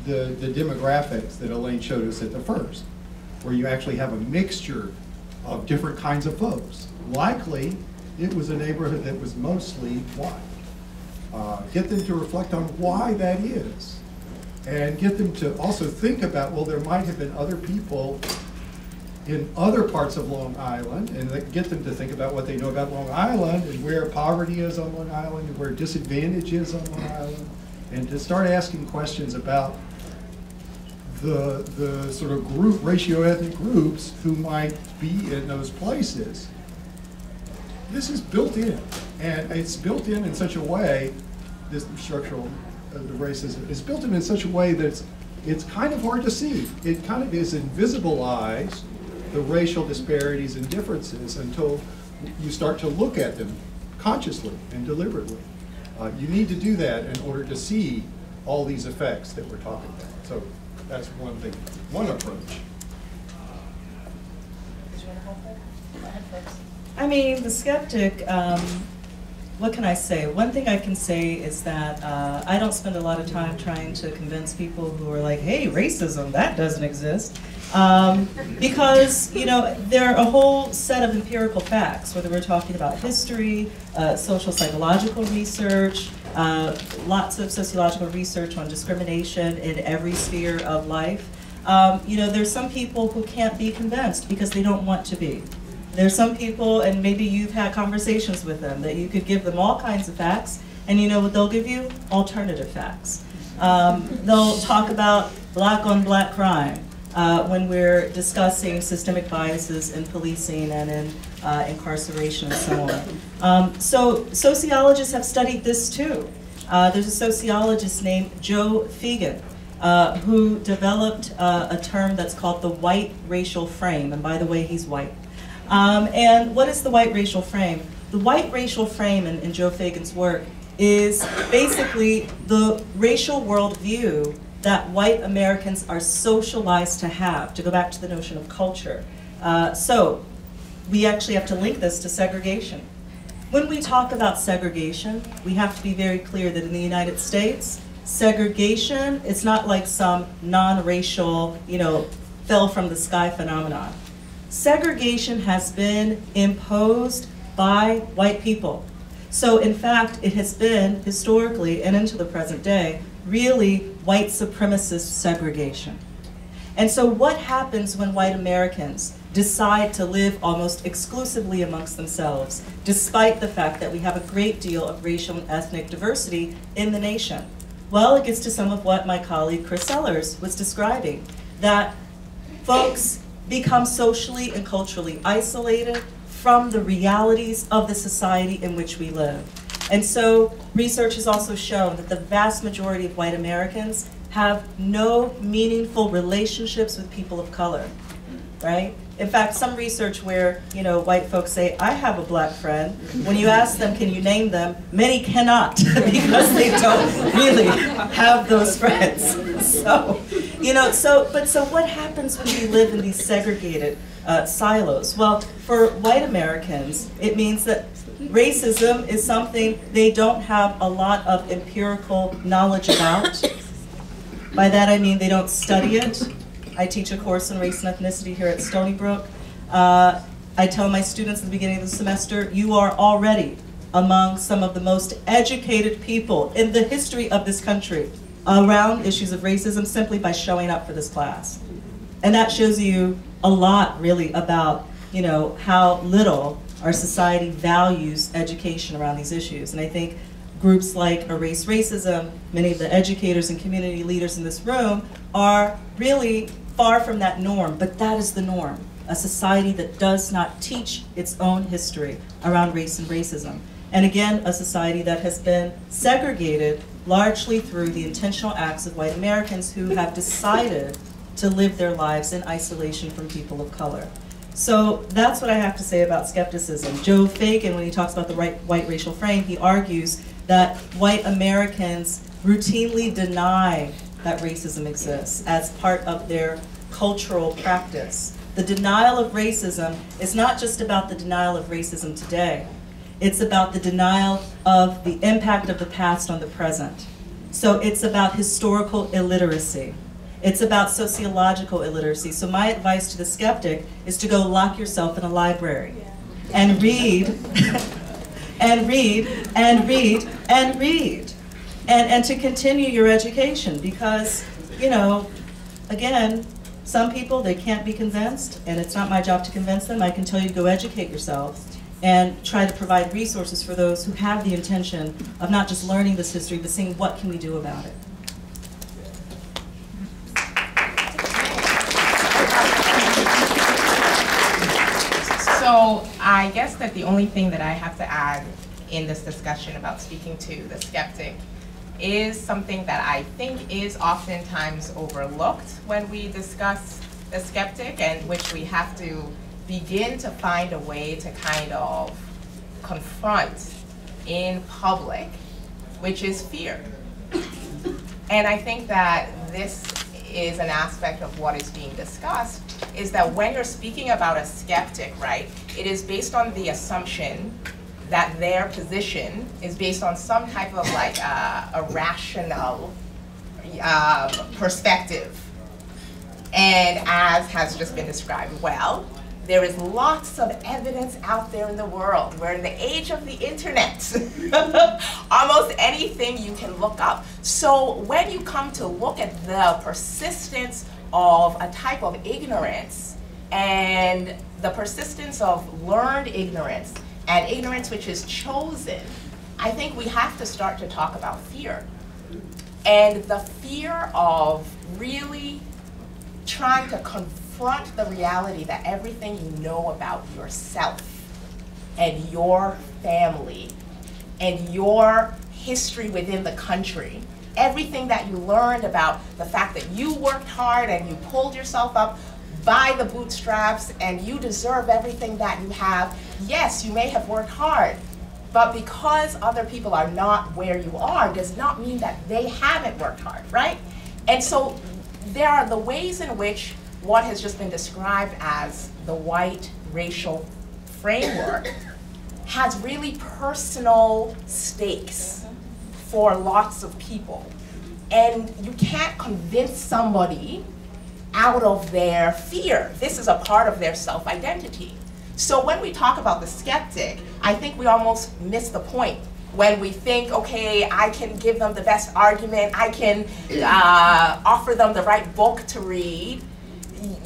the demographics that Elaine showed us at the first, where you actually have a mixture of different kinds of folks. Likely it was a neighborhood that was mostly white. Get them to reflect on why that is. And get them to also think about, well, there might have been other people in other parts of Long Island, and get them to think about what they know about Long Island and where poverty is on Long Island and where disadvantage is on Long Island, and to start asking questions about the sort of ratio-ethnic groups who might be in those places. This is built in, and it's built in such a way, this structural, the racism is built in such a way that it's kind of hard to see. It kind of is invisibilized, the racial disparities and differences, until you start to look at them consciously and deliberately. You need to do that in order to see all these effects that we're talking about. So that's one thing, one approach. Did you want to help her? Go ahead first. I mean, the skeptic, what can I say? One thing I can say is that I don't spend a lot of time trying to convince people who are like, hey, racism, that doesn't exist. Because, there are a whole set of empirical facts, whether we're talking about history, social psychological research, lots of sociological research on discrimination in every sphere of life. There's some people who can't be convinced because they don't want to be. There's some people, and maybe you've had conversations with them, that you could give them all kinds of facts, and you know what they'll give you? Alternative facts. They'll talk about black on black crime when we're discussing systemic biases in policing and in incarceration, and so on. So sociologists have studied this too. There's a sociologist named Joe Fegan who developed a term that's called the white racial frame, and by the way, he's white. And what is the white racial frame? The white racial frame in Joe Fegan's work is basically the racial worldview that white Americans are socialized to have, to go back to the notion of culture. So we actually have to link this to segregation. When we talk about segregation, we have to be very clear that in the United States, segregation, it's not like some non-racial, fell from the sky phenomenon. Segregation has been imposed by white people. So in fact, it has been historically and into the present day, really white supremacist segregation. And so what happens when white Americans decide to live almost exclusively amongst themselves, despite the fact that we have a great deal of racial and ethnic diversity in the nation? Well, it gets to some of what my colleague Chris Sellers was describing, that folks become socially and culturally isolated from the realities of the society in which we live. And so research has also shown that the vast majority of white Americans have no meaningful relationships with people of color, right? In fact, some research where, white folks say, I have a black friend. When you ask them, can you name them? Many cannot because they don't really have those friends. So, so what happens when we live in these segregated silos? Well, for white Americans, it means that racism is something they don't have a lot of empirical knowledge about. By that I mean they don't study it. I teach a course on race and ethnicity here at Stony Brook. I tell my students at the beginning of the semester, you are already among some of the most educated people in the history of this country around issues of racism simply by showing up for this class. And that shows you a lot really about how little our society values education around these issues. And I think groups like Erase Racism, many of the educators and community leaders in this room are really far from that norm, but that is the norm. A society that does not teach its own history around race and racism. And again, a society that has been segregated largely through the intentional acts of white Americans who have decided to live their lives in isolation from people of color. So that's what I have to say about skepticism. Joe Fegan, when he talks about the white racial frame, he argues that white Americans routinely deny that racism exists as part of their cultural practice. The denial of racism is not just about the denial of racism today. It's about the denial of the impact of the past on the present. So it's about historical illiteracy. It's about sociological illiteracy. So my advice to the skeptic is to go lock yourself in a library and read, and read, and read, and read. And to continue your education because, again, some people, they can't be convinced, and it's not my job to convince them. I can tell you to go educate yourself and try to provide resources for those who have the intention of not just learning this history, but seeing what can we do about it. So I guess that the only thing that I have to add in this discussion about speaking to the skeptic is something that I think is oftentimes overlooked when we discuss the skeptic, and which we have to begin to find a way to kind of confront in public, which is fear. And I think that this is an aspect of what is being discussed, is that when you're speaking about a skeptic, right, it is based on the assumption that their position is based on some type of like a rational perspective. And as has just been described well, there is lots of evidence out there in the world. We're in the age of the internet. Almost anything you can look up. So when you come to look at the persistence of a type of ignorance and the persistence of learned ignorance and ignorance which is chosen, I think we have to start to talk about fear. And the fear of really trying to confront the reality that everything you know about yourself and your family and your history within the country, everything that you learned about the fact that you worked hard and you pulled yourself up by the bootstraps and you deserve everything that you have. Yes, you may have worked hard, but because other people are not where you are does not mean that they haven't worked hard, right? And so there are the ways in which what has just been described as the white racial framework has really personal stakes for lots of people. And you can't convince somebody out of their fear. This is a part of their self-identity. So when we talk about the skeptic, I think we almost miss the point when we think, okay, I can give them the best argument, I can offer them the right book to read.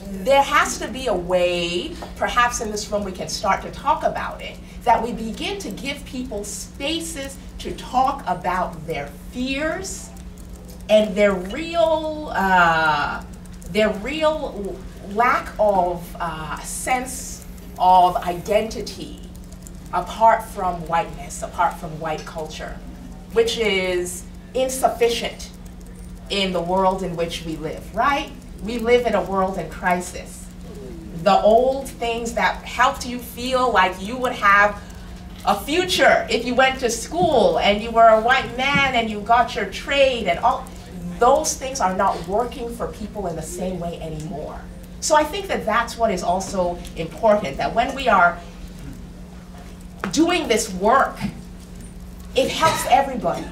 There has to be a way, perhaps in this room we can start to talk about it, that we begin to give people spaces to talk about their fears and their real lack of sense of identity apart from whiteness, apart from white culture, which is insufficient in the world in which we live, right? We live in a world in crisis. The old things that helped you feel like you would have a future if you went to school and you were a white man and you got your trade and all, those things are not working for people in the same way anymore. So I think that that's what is also important, that when we are doing this work, it helps everybody.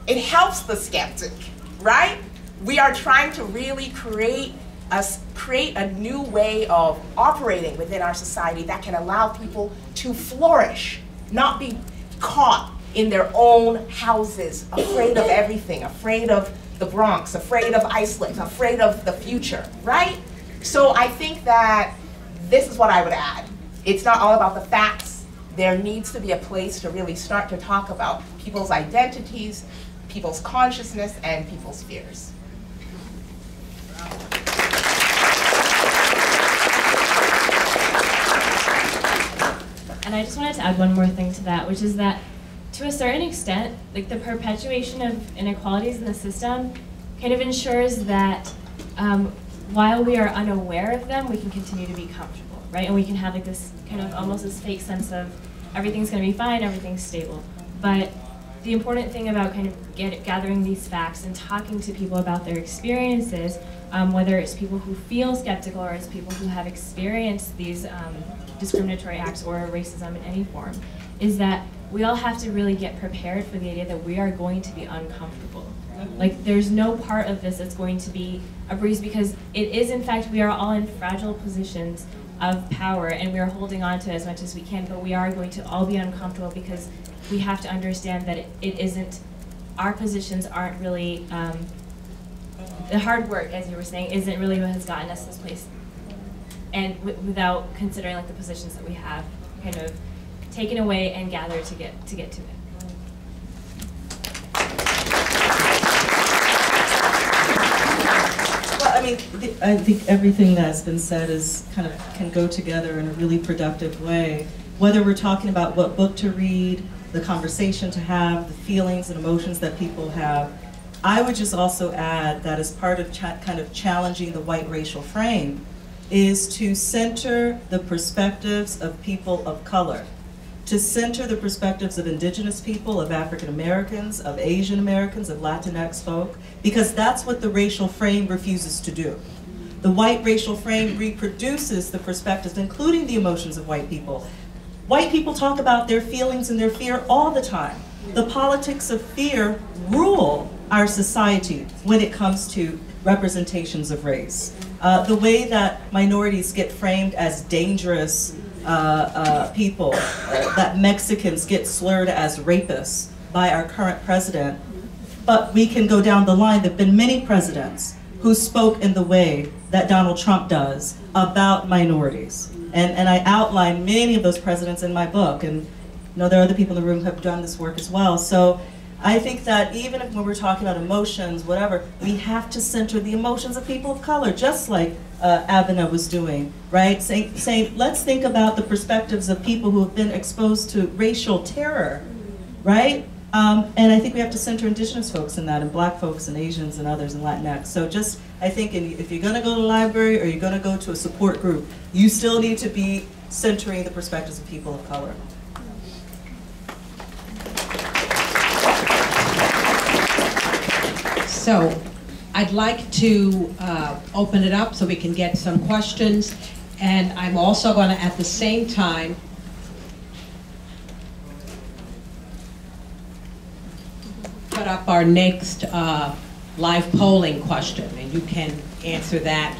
It helps the skeptic, right? We are trying to really create a new way of operating within our society that can allow people to flourish, not be caught in their own houses, afraid of everything, afraid of the Bronx, afraid of Iceland, afraid of the future, right? So I think that this is what I would add. It's not all about the facts. There needs to be a place to really start to talk about people's identities, people's consciousness, and people's fears. And I just wanted to add one more thing to that, which is that to a certain extent, like the perpetuation of inequalities in the system kind of ensures that while we are unaware of them, we can continue to be comfortable, right? And we can have like this kind of almost this fake sense of everything's gonna be fine, everything's stable. But the important thing about kind of gathering these facts and talking to people about their experiences, whether it's people who feel skeptical or it's people who have experienced these discriminatory acts or racism in any form, is that we all have to really get prepared for the idea that we are going to be uncomfortable. Like, there's no part of this that's going to be a breeze, because it is, in fact, we are all in fragile positions of power and we are holding on to as much as we can, but we are going to all be uncomfortable because we have to understand that it isn't, our positions aren't really, the hard work, as you were saying, isn't really what has gotten us this place. And without considering like the positions that we have kind of taken away and gathered to get to it. Well, I mean, I think everything that's been said is kind of can go together in a really productive way. Whether we're talking about what book to read, the conversation to have, the feelings and emotions that people have, I would just also add that as part of kind of challenging the white racial frame is to center the perspectives of people of color, to center the perspectives of indigenous people, of African Americans, of Asian Americans, of Latinx folk, because that's what the racial frame refuses to do. The white racial frame reproduces the perspectives, including the emotions of white people. White people talk about their feelings and their fear all the time. The politics of fear rule our society when it comes to representations of race. The way that minorities get framed as dangerous people, that Mexicans get slurred as rapists by our current president. But we can go down the line. There have been many presidents who spoke in the way that Donald Trump does about minorities. And I outline many of those presidents in my book. And you know, there are other people in the room who have done this work as well. So I think that even if when we're talking about emotions, whatever, we have to center the emotions of people of color, just like Avena was doing, right? Saying, let's think about the perspectives of people who have been exposed to racial terror, right? And I think we have to center Indigenous folks in that, and Black folks, and Asians, and others, and Latinx. So just, I think if you're gonna go to the library, or you're gonna go to a support group, you still need to be centering the perspectives of people of color. So I'd like to open it up so we can get some questions. And I'm also going to, at the same time, put up our next live polling question, and you can answer that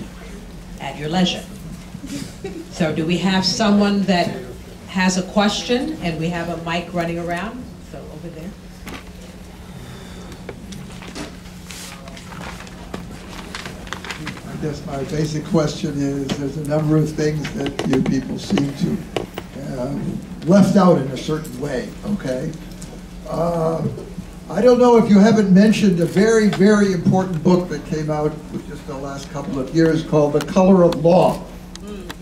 at your leisure. So do we have someone that has a question? And we have a mic running around, so over there. I guess my basic question is, there's a number of things that you people seem to have left out in a certain way, okay? I don't know if you haven't mentioned a very, very important book that came out just the last couple of years called The Color of Law.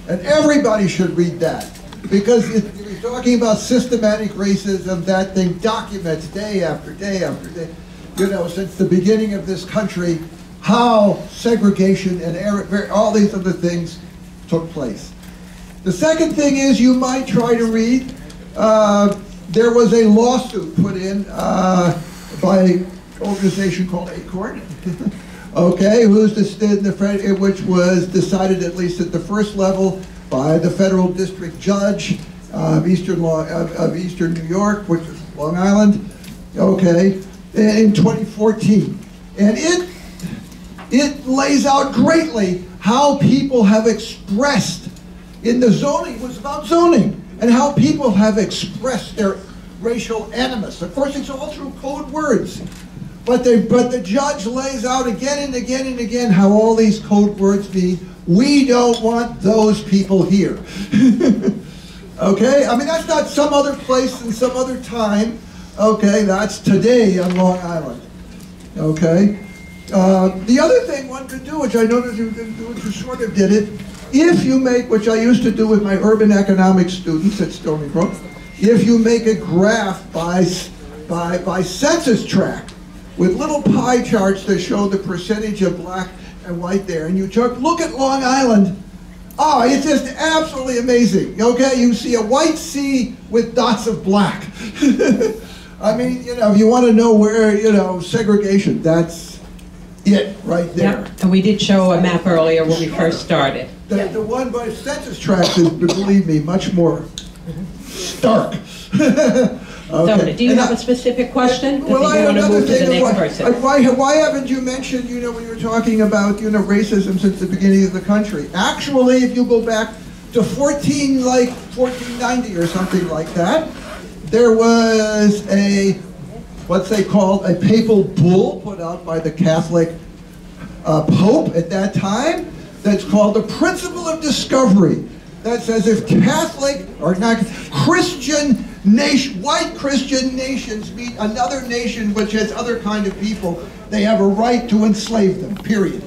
And everybody should read that, because you're talking about systematic racism. That thing documents day after day after day, you know, since the beginning of this country, how segregation and all these other things took place. The second thing is, you might try to read, there was a lawsuit put in by an organization called Acorn, okay, which was decided, at least at the first level, by the federal district judge of Eastern New York, which is Long Island, okay, in 2014. And it lays out greatly how people have expressed in the zoning, it was about zoning, and how people have expressed their racial animus. Of course, it's all through code words, but the judge lays out again and again and again how all these code words mean, we don't want those people here. Okay, I mean, that's not some other place and some other time, okay, that's today on Long Island, okay? The other thing one could do, which I noticed you sort of did it, if you make, which I used to do with my urban economics students at Stony Brook, if you make a graph by census tract with little pie charts that show the percentage of black and white there, and you look at Long Island, oh, it's just absolutely amazing. Okay, you see a white sea with dots of black. I mean, you know, if you want to know where, you know, segregation, that's it right there. Yep. And we did show a map earlier when we first started. The one by census tract is, believe me, much more stark. Okay. So, do you have a specific question? Well, I have another thing. Why haven't you mentioned, you know, when you were talking about, you know, racism since the beginning of the country? Actually, if you go back to 1490 or something like that, there was what they called a papal bull put out by the Catholic Pope at that time that's called the Principle of Discovery. That says if Catholic or not Christian nation, white Christian nations meet another nation which has other kind of people, they have a right to enslave them, period.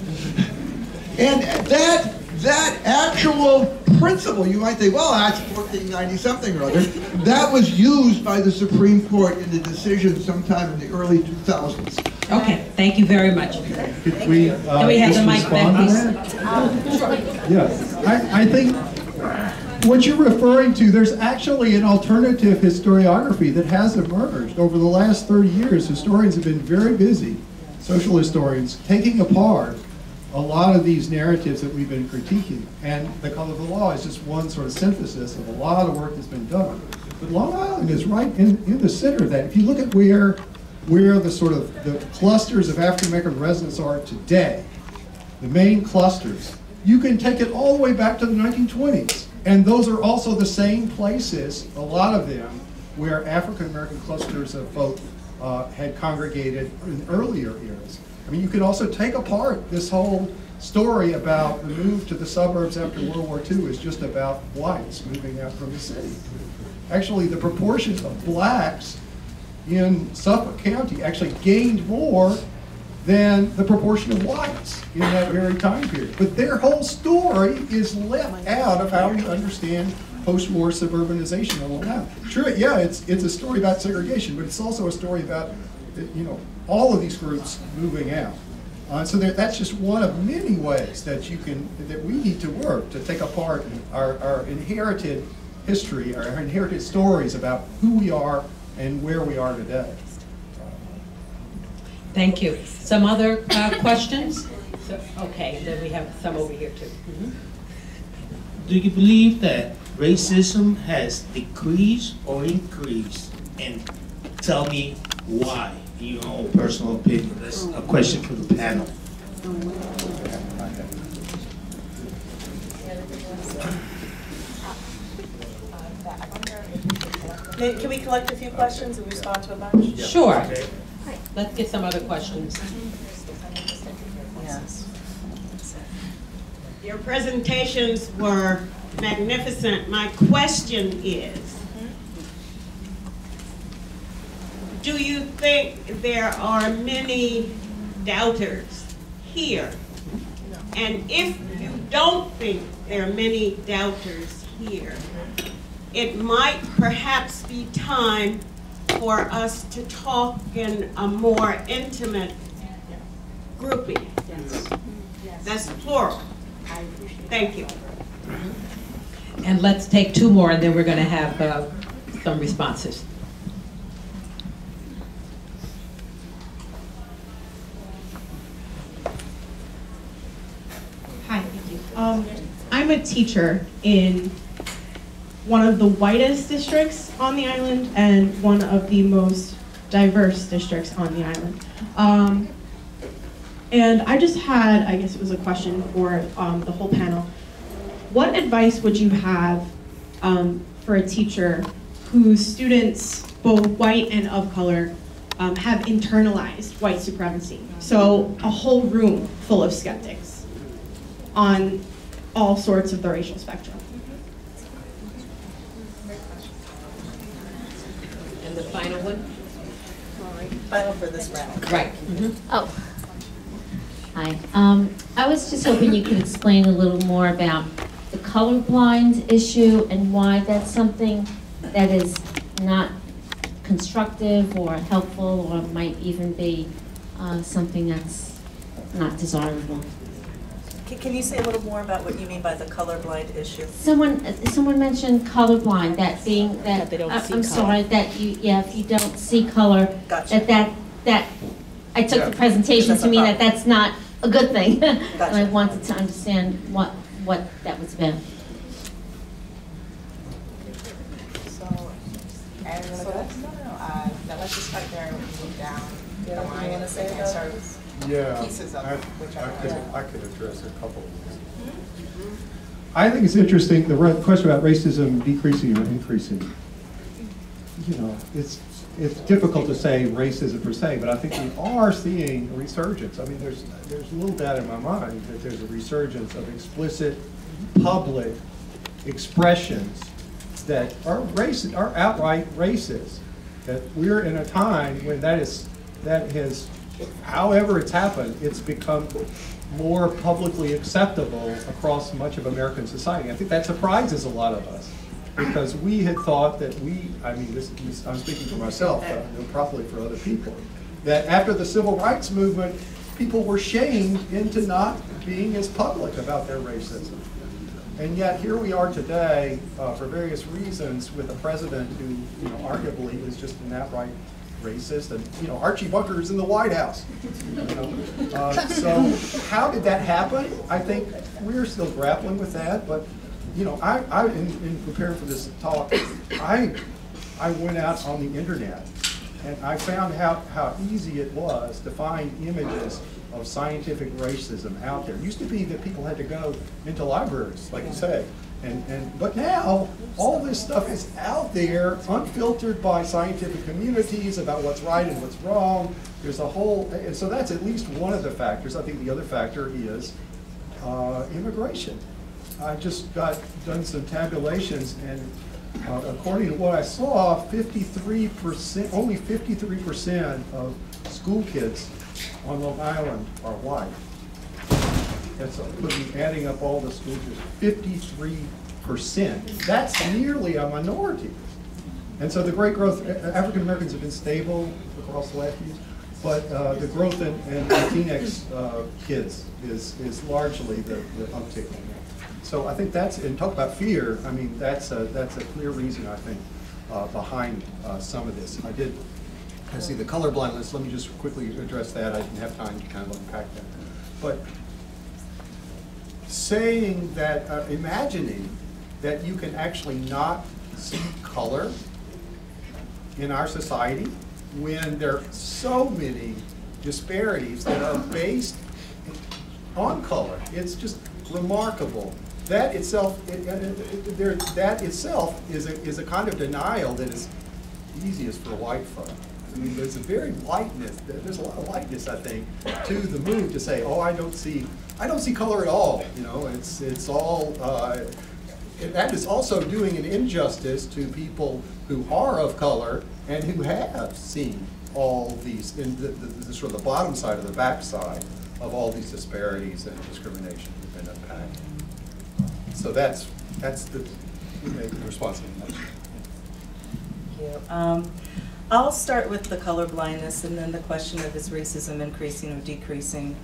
And that actual principle, you might think, well, that's 1490 something or other, that was used by the Supreme Court in the decision sometime in the early 2000s. Okay, thank you very much. Could we, Can we have the mic back, please? Yes, I think what you're referring to, there's actually an alternative historiography that has emerged. Over the last 30 years, historians have been very busy, social historians, taking apart a lot of these narratives that we've been critiquing. And The Color of the Law is just one sort of synthesis of a lot of work that's been done. But Long Island is right in the center of that. If you look at where the sort of the clusters of African American residents are today, the main clusters, you can take it all the way back to the 1920s. And those are also the same places, a lot of them, where African American clusters of folk had congregated in earlier eras. I mean, you could also take apart this whole story about the move to the suburbs after World War II is just about whites moving out from the city. Actually, the proportion of blacks in Suffolk County actually gained more than the proportion of whites in that very time period. But their whole story is left out of how we understand post-war suburbanization on Long Island. Sure, yeah, it's a story about segregation, but it's also a story about, all of these groups moving out. So that's just one of many ways that we need to work to take apart our inherited history, our inherited stories about who we are and where we are today. Thank you. Some other questions? Okay, then we have some over here too. Do you believe that racism has decreased or increased? And tell me why, in your own personal opinion. That's a question for the panel. Can we collect a few questions and respond to a bunch? Sure. Okay. Let's get some other questions. Yes. Your presentations were magnificent. My question is, do you think there are many doubters here? And if you don't think there are many doubters here, it might perhaps be time for us to talk in a more intimate grouping. That's plural. Thank you. And let's take two more, and then we're going to have some responses. Hi, thank you. I'm a teacher in one of the whitest districts on the island and one of the most diverse districts on the island. And I just had, I guess it was a question for the whole panel. What advice would you have for a teacher whose students, both white and of color, have internalized white supremacy? So a whole room full of skeptics on all sorts of the racial spectrum. And the final one? Final for this round. Right. Oh. Hi. I was just hoping you could explain a little more about the colorblind issue and why that's something that is not constructive or helpful or might even be something that's not desirable. Can you say a little more about what you mean by the colorblind issue? Someone mentioned colorblind, that being that they don't see I'm color. sorry that if you don't see color, Gotcha. that I took the presentation That's to a mean problem. that's not a good thing. And I Gotcha. wanted to understand what that was about. Now let's just start there and move down the Yeah, line you wanna and say and that? start Yeah, pieces of whichever one. I could address a couple of things. I think it's interesting, the question about racism decreasing or increasing. It's difficult to say racism per se, but I think we are seeing a resurgence. I mean, there's little doubt in my mind that there's a resurgence of explicit public expressions that are racist, are outright racist. That we're in a time when that has, however it's happened, it's become more publicly acceptable across much of American society. I think that surprises a lot of us, because we had thought that I'm speaking for myself, probably for other people, that after the civil rights movement, people were shamed into not being as public about their racism. And yet here we are today, for various reasons, with a president who, arguably is just an outright racist, and Archie Bunker is in the White House. So how did that happen? I think we're still grappling with that, but in preparing for this talk, I went out on the internet and I found how easy it was to find images of scientific racism out there. It used to be that people had to go into libraries, like you say, but now all this stuff is out there, unfiltered by scientific communities about what's right and what's wrong. There's a whole, and so that's at least one of the factors. I think the other factor is immigration. I just done some tabulations, and according to what I saw, 53%, only 53% of school kids on Long Island are white. That's adding up all the school districts, 53%. That's nearly a minority. And so the great growth, African Americans have been stable across the last few years, but the growth in Latinx kids is largely the uptick in that. So I think that's, and talk about fear, I mean, that's a clear reason, I think, behind some of this. I see the color blindness, let me just quickly address that. I didn't have time to kind of unpack that. But saying that, imagining that you can actually not see color in our society when there are so many disparities that are based on color. It's just remarkable. That itself, that itself is a kind of denial that is easiest for white folk. I mean, there's a very lightness. There's a lot of lightness, I think, to the move to say, "Oh, I don't see color at all." You know, it's all. That is also doing an injustice to people who are of color and who have seen all these in the sort of the bottom side of the backside of all these disparities and discrimination that have been unpacked. So that's the response. Thank you. I'll start with the color blindness and then the question of is racism increasing or decreasing.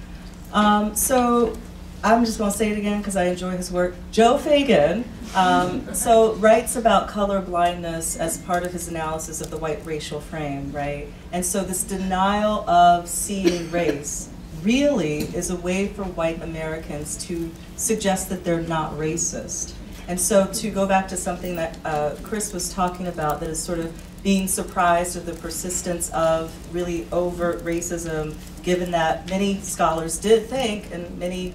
So I'm just going to say it again because I enjoy his work. Joe Fagan writes about color blindness as part of his analysis of the white racial frame, right? And so this denial of seeing race really is a way for white Americans to suggest that they're not racist. And so to go back to something that Chris was talking about, that is sort of being surprised at the persistence of really overt racism, given that many scholars did think, and many,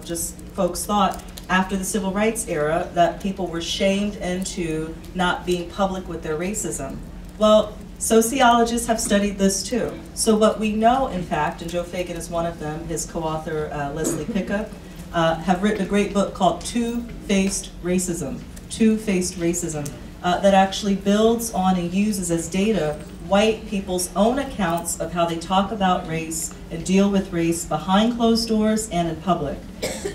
just folks thought after the civil rights era that people were shamed into not being public with their racism. Well, sociologists have studied this too. So what we know, in fact, and Joe Fagan is one of them, his co-author Leslie Pickup, have written a great book called Two-Faced Racism, that actually builds on and uses as data white people's own accounts of how they talk about race and deal with race behind closed doors and in public.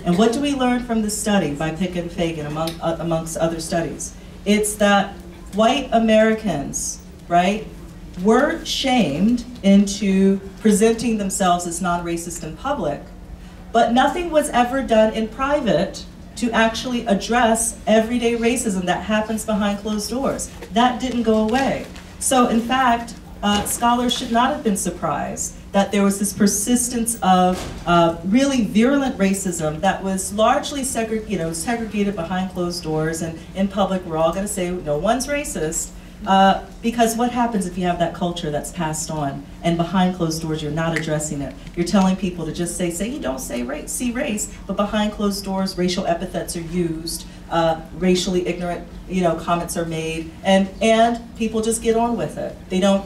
And what do we learn from this study by Pick and Fagan, amongst other studies? It's that white Americans, right, were shamed into presenting themselves as non-racist in public, but nothing was ever done in private to actually address everyday racism that happens behind closed doors. That didn't go away. So in fact, scholars should not have been surprised that there was this persistence of really virulent racism that was largely segregated behind closed doors, and in public we're all going to say no one's racist, because what happens if you have that culture that's passed on and behind closed doors you're not addressing it? You're telling people to just say you don't see race, but behind closed doors racial epithets are used, racially ignorant comments are made, and people just get on with it. They don't,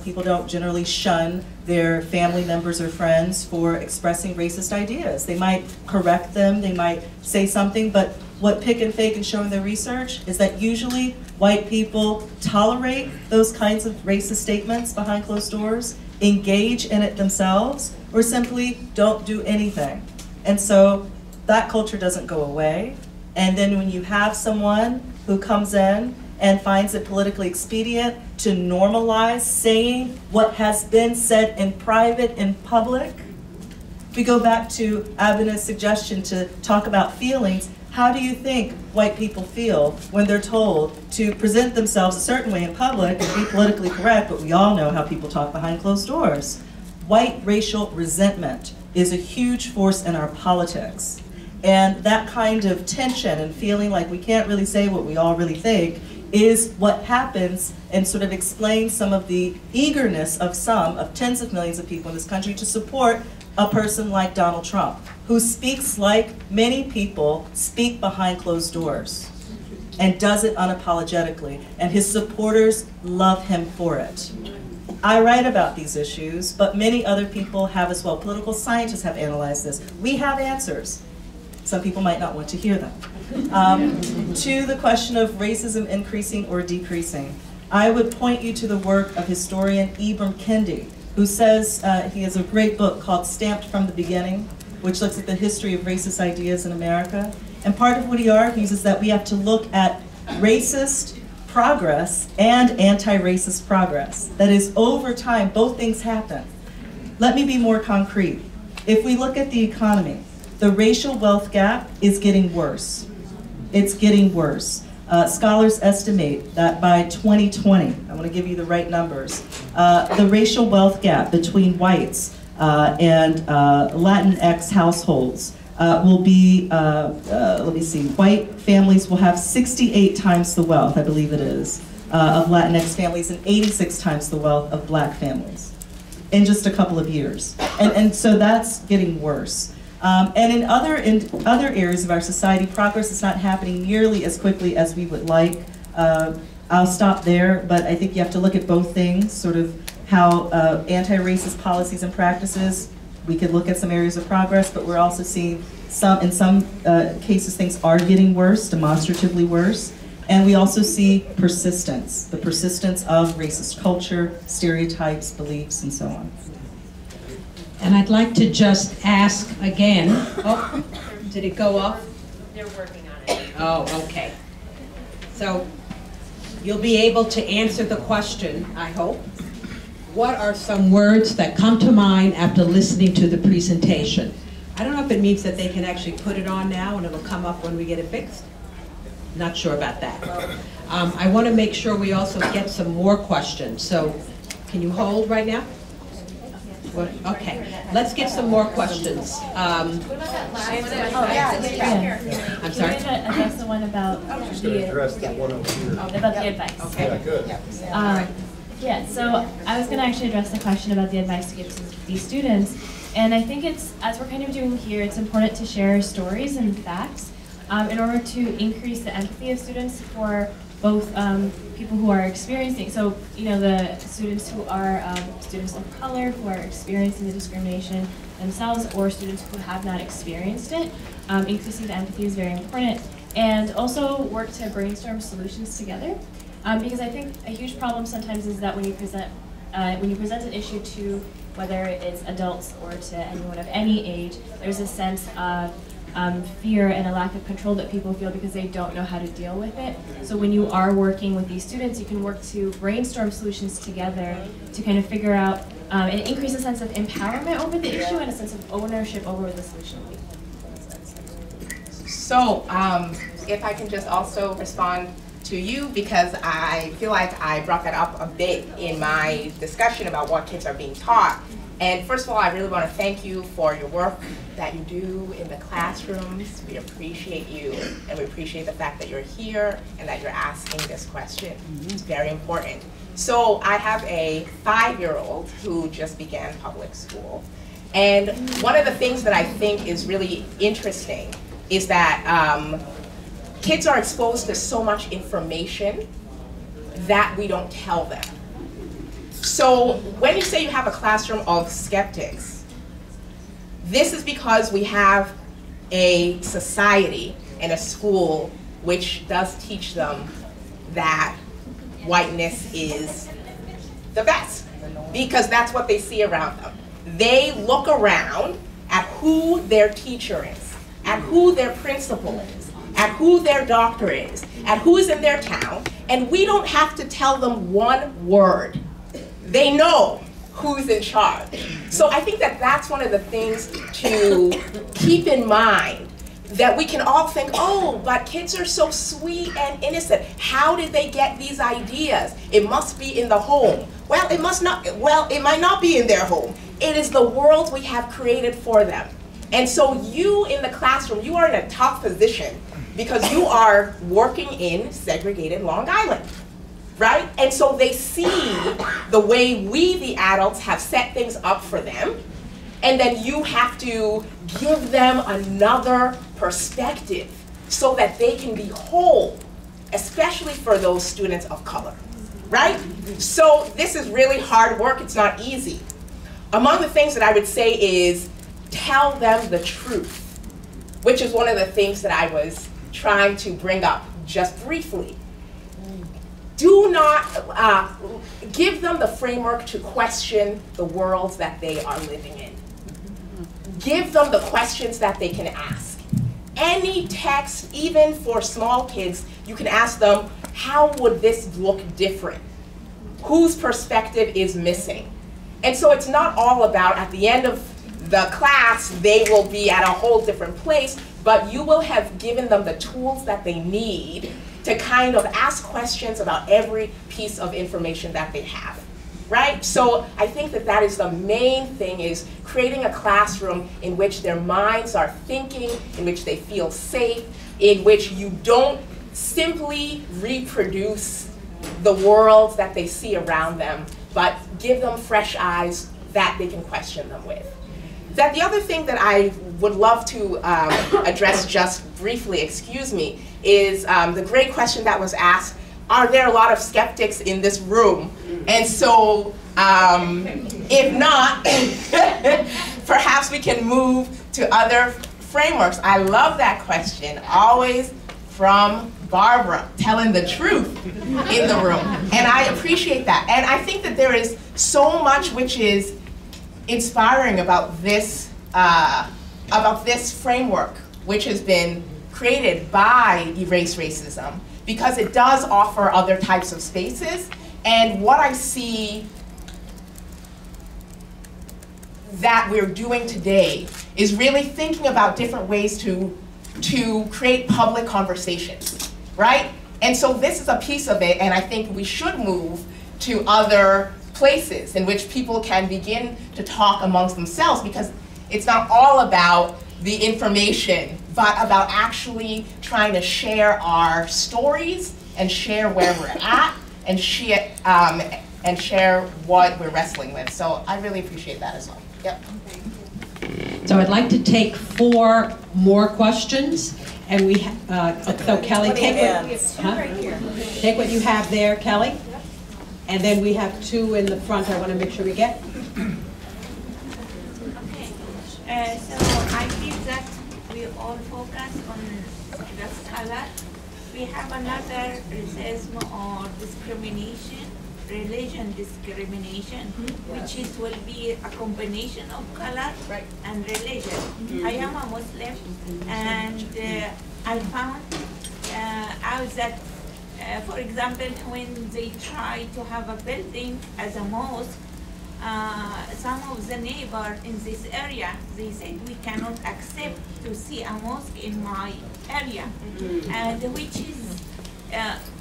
people don't generally shun their family members or friends for expressing racist ideas. They might correct them, they might say something, but what Pick and Fagan show in their research is that usually white people tolerate those kinds of racist statements behind closed doors, engage in it themselves, or simply don't do anything. And so that culture doesn't go away. And then when you have someone who comes in and finds it politically expedient to normalize saying what has been said in private in public, we go back to Abinah's suggestion to talk about feelings. How do you think white people feel when they're told to present themselves a certain way in public and be politically correct, but we all know how people talk behind closed doors? White racial resentment is a huge force in our politics. And that kind of tension and feeling like we can't really say what we all really think is what happens and sort of explains some of the eagerness of tens of millions of people in this country to support a person like Donald Trump, who speaks like many people speak behind closed doors and does it unapologetically, and his supporters love him for it. I write about these issues, but many other people have as well. Political scientists have analyzed this. We have answers. Some people might not want to hear them. To the question of racism increasing or decreasing, I would point you to the work of historian Ibram Kendi, who says, he has a great book called Stamped from the Beginning, which looks at the history of racist ideas in America. And part of what he argues is that we have to look at racist progress and anti-racist progress. That is, over time, both things happen. Let me be more concrete. If we look at the economy, the racial wealth gap is getting worse. It's getting worse. Scholars estimate that by 2020, I want to give you the right numbers, the racial wealth gap between whites and Latinx households will be, let me see, white families will have 68 times the wealth, I believe it is, of Latinx families and 86 times the wealth of black families in just a couple of years. And so that's getting worse. And in other areas of our society, progress is not happening nearly as quickly as we would like. I'll stop there, but I think you have to look at both things, sort of how anti-racist policies and practices, we could look at some areas of progress, but we're also seeing in some cases things are getting worse, demonstratively worse. And we also see persistence, the persistence of racist culture, stereotypes, beliefs, and so on. And I'd like to just ask again, oh, did it go off? They're working on it. Oh, okay. So you'll be able to answer the question, I hope. What are some words that come to mind after listening to the presentation? I don't know if it means that they can actually put it on now and it'll come up when we get it fixed. Not sure about that. I want to make sure we also get some more questions. So can you hold right now? Okay, let's get some more questions. What about that last one? Yeah. I'm sorry? Can we address the one about the advice? Okay. Yeah, good. Yeah, so I was going to actually address the question about the advice to give to these students. And I think it's, as we're kind of doing here, it's important to share stories and facts in order to increase the empathy of students for both people who are experiencing, so the students who are students of color who are experiencing the discrimination themselves, or students who have not experienced it. Increasing the empathy is very important, and also work to brainstorm solutions together. Because I think a huge problem sometimes is that when you present an issue to whether it's adults or to anyone of any age, there's a sense of fear and a lack of control that people feel because they don't know how to deal with it. So when you are working with these students, you can work to brainstorm solutions together to kind of figure out and increase a sense of empowerment over the issue and a sense of ownership over the solution. So, if I can just also respond to you, because I feel like I brought that up a bit in my discussion about what kids are being taught. And first of all, I really want to thank you for your work that you do in the classrooms. We appreciate you, and we appreciate the fact that you're here and that you're asking this question. It's very important. So I have a 5-year-old who just began public school. And one of the things that I think is really interesting is that kids are exposed to so much information that we don't tell them. So when you say you have a classroom of skeptics, this is because we have a society and a school which does teach them that whiteness is the best, because that's what they see around them. They look around at who their teacher is, at who their principal is, at who their doctor is, at who is in their town, and we don't have to tell them one word. They know who's in charge. So I think that that's one of the things to keep in mind, that we can all think, oh, but kids are so sweet and innocent. How did they get these ideas? It must be in the home. Well, it might not be in their home. It is the world we have created for them. And so you in the classroom, you are in a tough position because you are working in segregated Long Island. Right? And so they see the way we, the adults, have set things up for them, and then you have to give them another perspective so that they can be whole, especially for those students of color, right? So this is really hard work. It's not easy. Among the things that I would say is tell them the truth, which is one of the things that I was trying to bring up just briefly. Do not give them the framework to question the world that they are living in. give them the questions that they can ask. Any text, even for small kids, you can ask them, how would this look different? Whose perspective is missing? And so it's not all about, at the end of the class, they will be at a whole different place, but you will have given them the tools that they need to kind of ask questions about every piece of information that they have, right? So I think that that is the main thing, is creating a classroom in which their minds are thinking, in which they feel safe, in which you don't simply reproduce the world that they see around them, but give them fresh eyes that they can question them with. That the other thing that I would love to address just briefly, excuse me, is the great question that was asked, are there a lot of skeptics in this room? And so, if not, perhaps we can move to other frameworks. I love that question, always from Barbara, telling the truth in the room. And I appreciate that. And I think that there is so much which is inspiring about this framework, which has been created by Erase Racism, because it does offer other types of spaces. And what I see that we're doing today is really thinking about different ways to create public conversations, right? And so this is a piece of it, and I think we should move to other places in which people can begin to talk amongst themselves, because it's not all about the information, but about actually trying to share our stories and share where we're at and share what we're wrestling with. So I really appreciate that as well. Yep. So I'd like to take 4 more questions, and we so Kelly, take what you have there, Kelly, and then we have 2 in the front. I want to make sure we get. Okay, so I feel that we all focus on the color. We have another racism or discrimination, religion discrimination, which will be a combination of color and religion. I am a Muslim, and I found out that, for example, when they try to have a building as a mosque, some of the neighbors in this area, they said, we cannot accept to see a mosque in my area. And which is,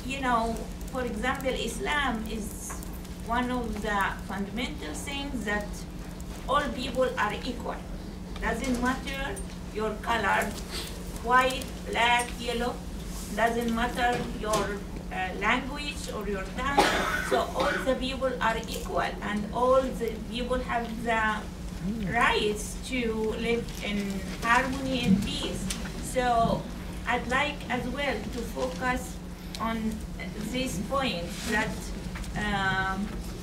you know, for example, Islam is one of the fundamental things that all people are equal. Doesn't matter your color, white, black, yellow, doesn't matter your language or your tongue. So all the people are equal, and all the people have the rights to live in harmony and peace. So I'd like as well to focus on this point, that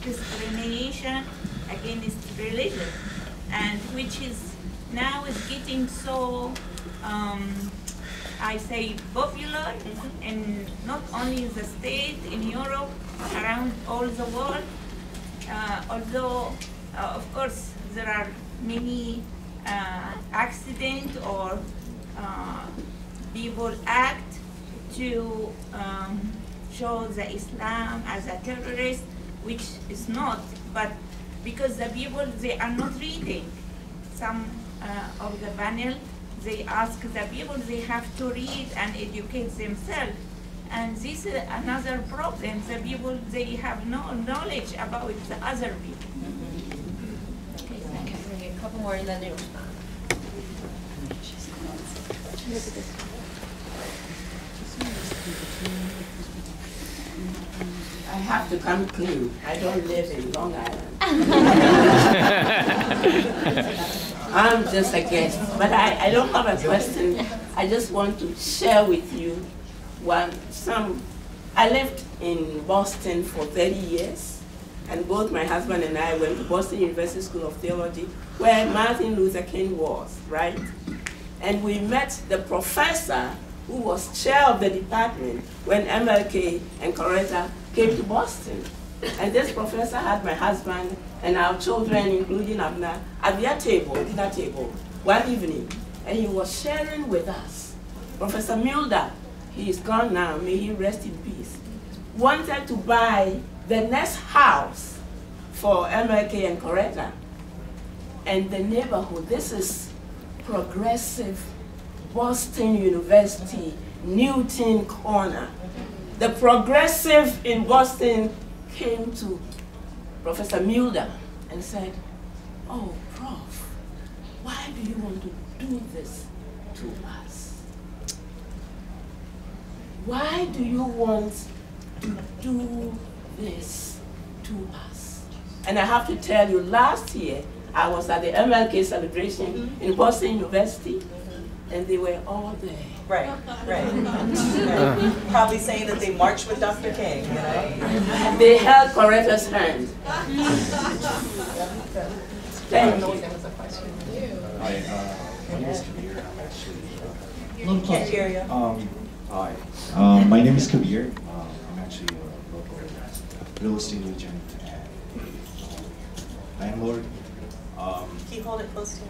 discrimination against religion, and which is now is getting so I say popular, in not only in the States, in Europe, around all the world. Although, of course, there are many accidents or people act to show the Islam as a terrorist, which is not, but because the people, they are not reading. Some of the panel, they ask the people, they have to read and educate themselves. And this is another problem. The people, they have no knowledge about the other people. Okay, a couple more and then they respond. I have to come clean. I don't live in Long Island. I'm just a guest, but I don't have a question. I just want to share with you I lived in Boston for 30 years, and both my husband and I went to Boston University School of Theology, where Martin Luther King was, right? And we met the professor who was chair of the department when MLK and Coretta came to Boston. And this professor had my husband and our children, including Abner, at their table, dinner table. one evening, and he was sharing with us. Professor Mulder, he is gone now, may he rest in peace, wanted to buy the next house for MLK and Coretta. And the neighborhood, this is progressive Boston University, Newton Corner. The progressive in Boston came to Professor Mulder and said, "Oh, Prof, why do you want to do this to us? Why do you want to do this to us?" And I have to tell you, last year, I was at the MLK celebration in Boston University, and they were all there. Right, right. Probably saying that they marched with Dr. King, you know? They held Coretta's hand. Thank you. Hi, my name is Kabir. I'm actually... Can't hear you. Hi. My name is Kabir. I'm actually a local real estate agent and a landlord. Can you hold it close to you?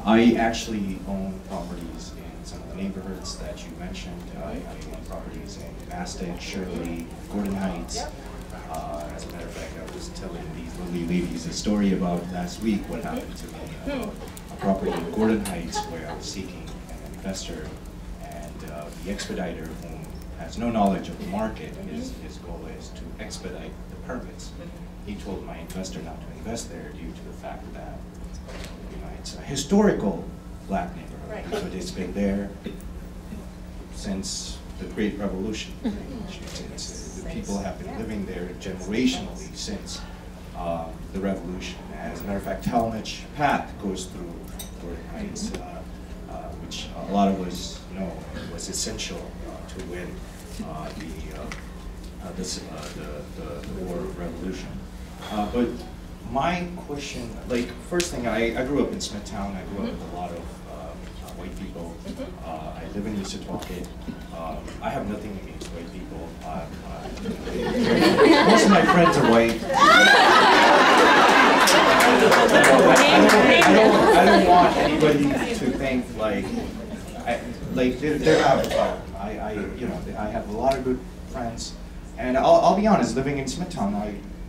I actually own properties in some of the neighborhoods that you mentioned. I own properties in Mastic, Shirley, Gordon Heights. As a matter of fact, I was telling these lovely ladies a story about last week what happened to me about a property in Gordon Heights where I was seeking an investor, and the expediter, whom has no knowledge of the market, his goal is to expedite the permits. He told my investor not to invest there due to the fact that it's a historical black neighborhood, but it's been there since the Great Revolution. The people have been living there generationally since the Revolution. As a matter of fact, Talmadge Path goes through Gordon Heights, which a lot of us know was essential to win the War of Revolution. But my question, like, first thing, I grew up in Smithtown. I grew up with a lot of white people. I live in Usatucket. I have nothing against white people. Most of my friends are white. I don't want anybody to think like they're not a problem. I have a lot of good friends, and I'll be honest. Living in Smithtown,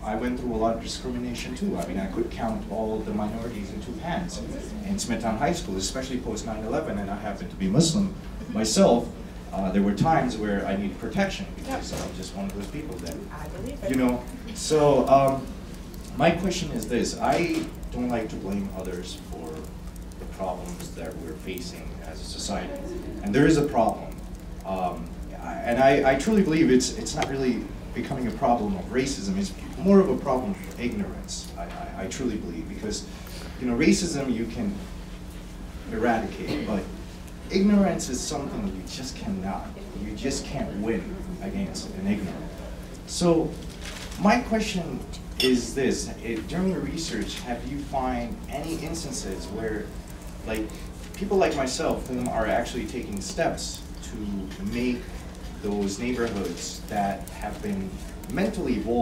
I went through a lot of discrimination too. I mean, I could count all the minorities in two hands in Smithtown High School, especially post 9/11, and I happen to be Muslim myself. There were times where I needed protection because I'm just one of those people that, you know. So my question is this: I don't like to blame others for the problems that we're facing as a society, and there is a problem, and I truly believe it's not really becoming a problem of racism. It's more of a problem of ignorance. I truly believe, because racism you can eradicate, but ignorance is something you just cannot. You just can't win against an ignorant. So my question is this: during your research, have you find any instances where, like, people like myself, whom are actually taking steps to make those neighborhoods that have been mentally evolved